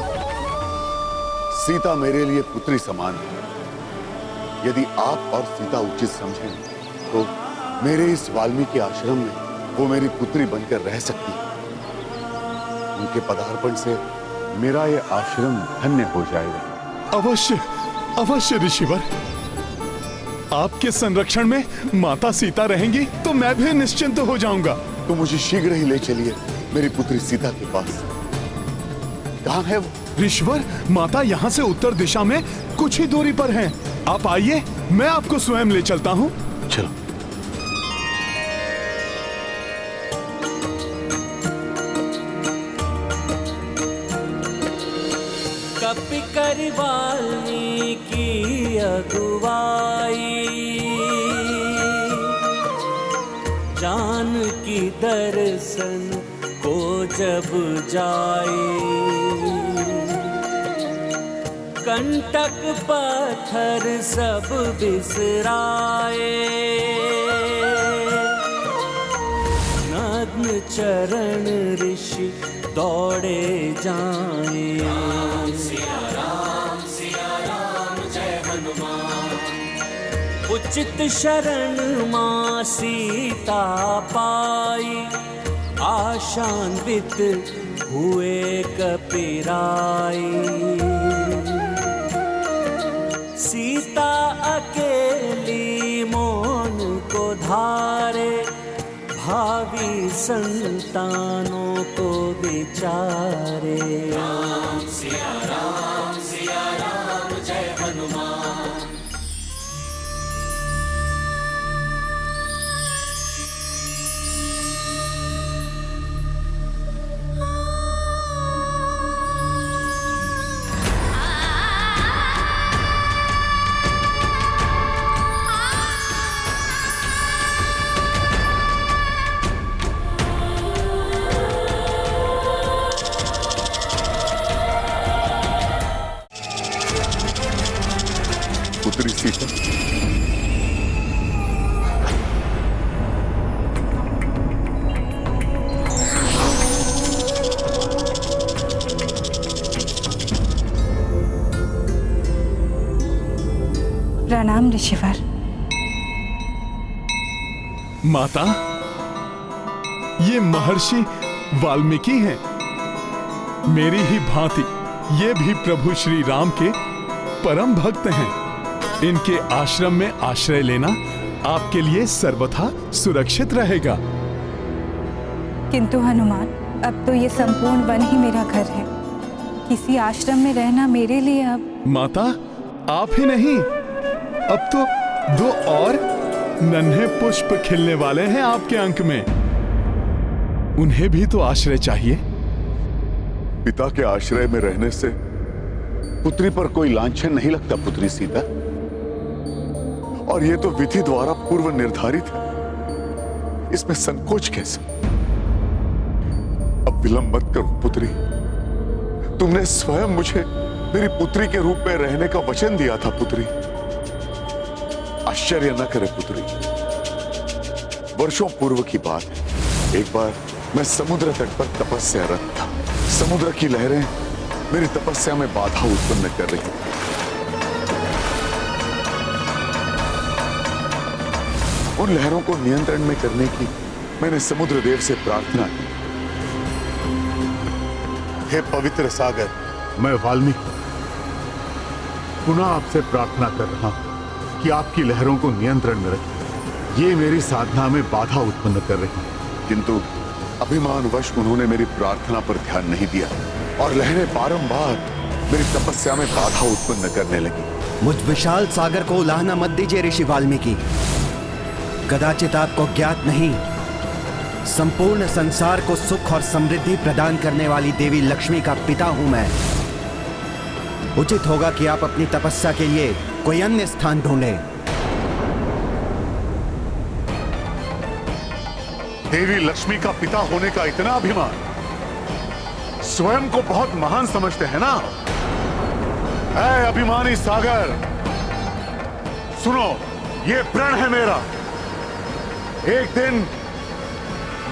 N: सीता मेरे लिए पुत्री समान है। यदि आप और सीता उचित समझें तो मेरे इस वाल्मीकि आश्रम में वो मेरी पुत्री बनकर रह सकती है। उनके पदार्पण से मेरा ये आश्रम धन्य हो जाएगा।
D: अवश्य अवश्य ऋषिवर, आपके संरक्षण में माता सीता रहेंगी तो मैं भी निश्चिंत हो जाऊंगा।
N: तो मुझे शीघ्र ही ले चलिए मेरी पुत्री सीता के पास। कहाँ है वो?
D: ऋषिवर, माता यहाँ से उत्तर दिशा में कुछ ही दूरी पर हैं। आप आइए, मैं आपको स्वयं ले चलता हूँ।
N: चलो।
M: कपि कर वाल्मीकि अगुवाई, जानकी दर्शन को जब जाए। कंटक पत्थर सब बिसराए, नग्न चरण ऋषि दौड़े जाए। राम सिया राम जय हनुमान। उचित शरण मां सीता पाई, आशान्वित हुए कपिराई। सीता अकेली मौन को धारे, भावी संतानों को विचारे। राम सिया राम जय हनुमान।
N: पुत्री सीता,
F: प्रणाम ऋषिवर।
D: माता, ये महर्षि वाल्मीकि हैं। मेरी ही भांति ये भी प्रभु श्री राम के परम भक्त हैं। इनके आश्रम में आश्रय लेना आपके लिए सर्वथा सुरक्षित रहेगा।
F: किंतु हनुमान, अब तो ये संपूर्ण वन ही मेरा घर है। किसी आश्रम में रहना मेरे लिए अब।
D: माता, आप ही नहीं, अब तो 2 और नन्हे पुष्प खिलने वाले हैं आपके अंक में। उन्हें भी तो आश्रय चाहिए।
N: पिता के आश्रय में रहने से पुत्री पर कोई लांछन नहीं लगता पुत्री सीता, और यह तो विधि द्वारा पूर्व निर्धारित है। इसमें संकोच कैसे? अब विलंब मत करो पुत्री। तुमने स्वयं मुझे मेरी पुत्री के रूप में रहने का वचन दिया था पुत्री। आश्चर्य न करे पुत्री, वर्षों पूर्व की बात है। एक बार मैं समुद्र तट पर तपस्यारत था। समुद्र की लहरें मेरी तपस्या में बाधा उत्पन्न कर रही थी। उन लहरों को नियंत्रण में करने की मैंने समुद्र देव से प्रार्थना की। हे पवित्र सागर, मैं वाल्मीकि पुनः आपसे प्रार्थना कर रहा हूं कि आपकी लहरों को नियंत्रण में रखें। ये मेरी साधना में बाधा उत्पन्न कर रही है। किंतु अभिमानवश उन्होंने मेरी प्रार्थना पर ध्यान नहीं दिया और लहरें बारंबार मेरी तपस्या में बाधा उत्पन्न करने लगी।
L: मुझ विशाल सागर को उलाहना मत दीजिए ऋषि वाल्मीकि। कदाचित आपको ज्ञात नहीं, संपूर्ण संसार को सुख और समृद्धि प्रदान करने वाली देवी लक्ष्मी का पिता हूं मैं। उचित होगा कि आप अपनी तपस्या के लिए कोई अन्य स्थान ढूंढें।
N: देवी लक्ष्मी का पिता होने का इतना अभिमान, स्वयं को बहुत महान समझते हैं ना? ऐ अभिमानी सागर, सुनो, ये प्रण है मेरा। एक दिन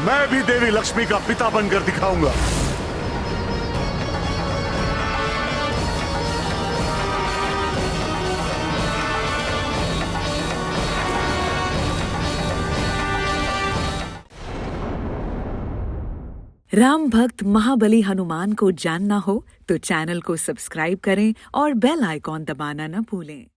N: मैं भी देवी लक्ष्मी का पिता बनकर दिखाऊंगा।
P: राम भक्त महाबली हनुमान को जानना हो तो चैनल को सब्सक्राइब करें और बेल आइकॉन दबाना न भूलें।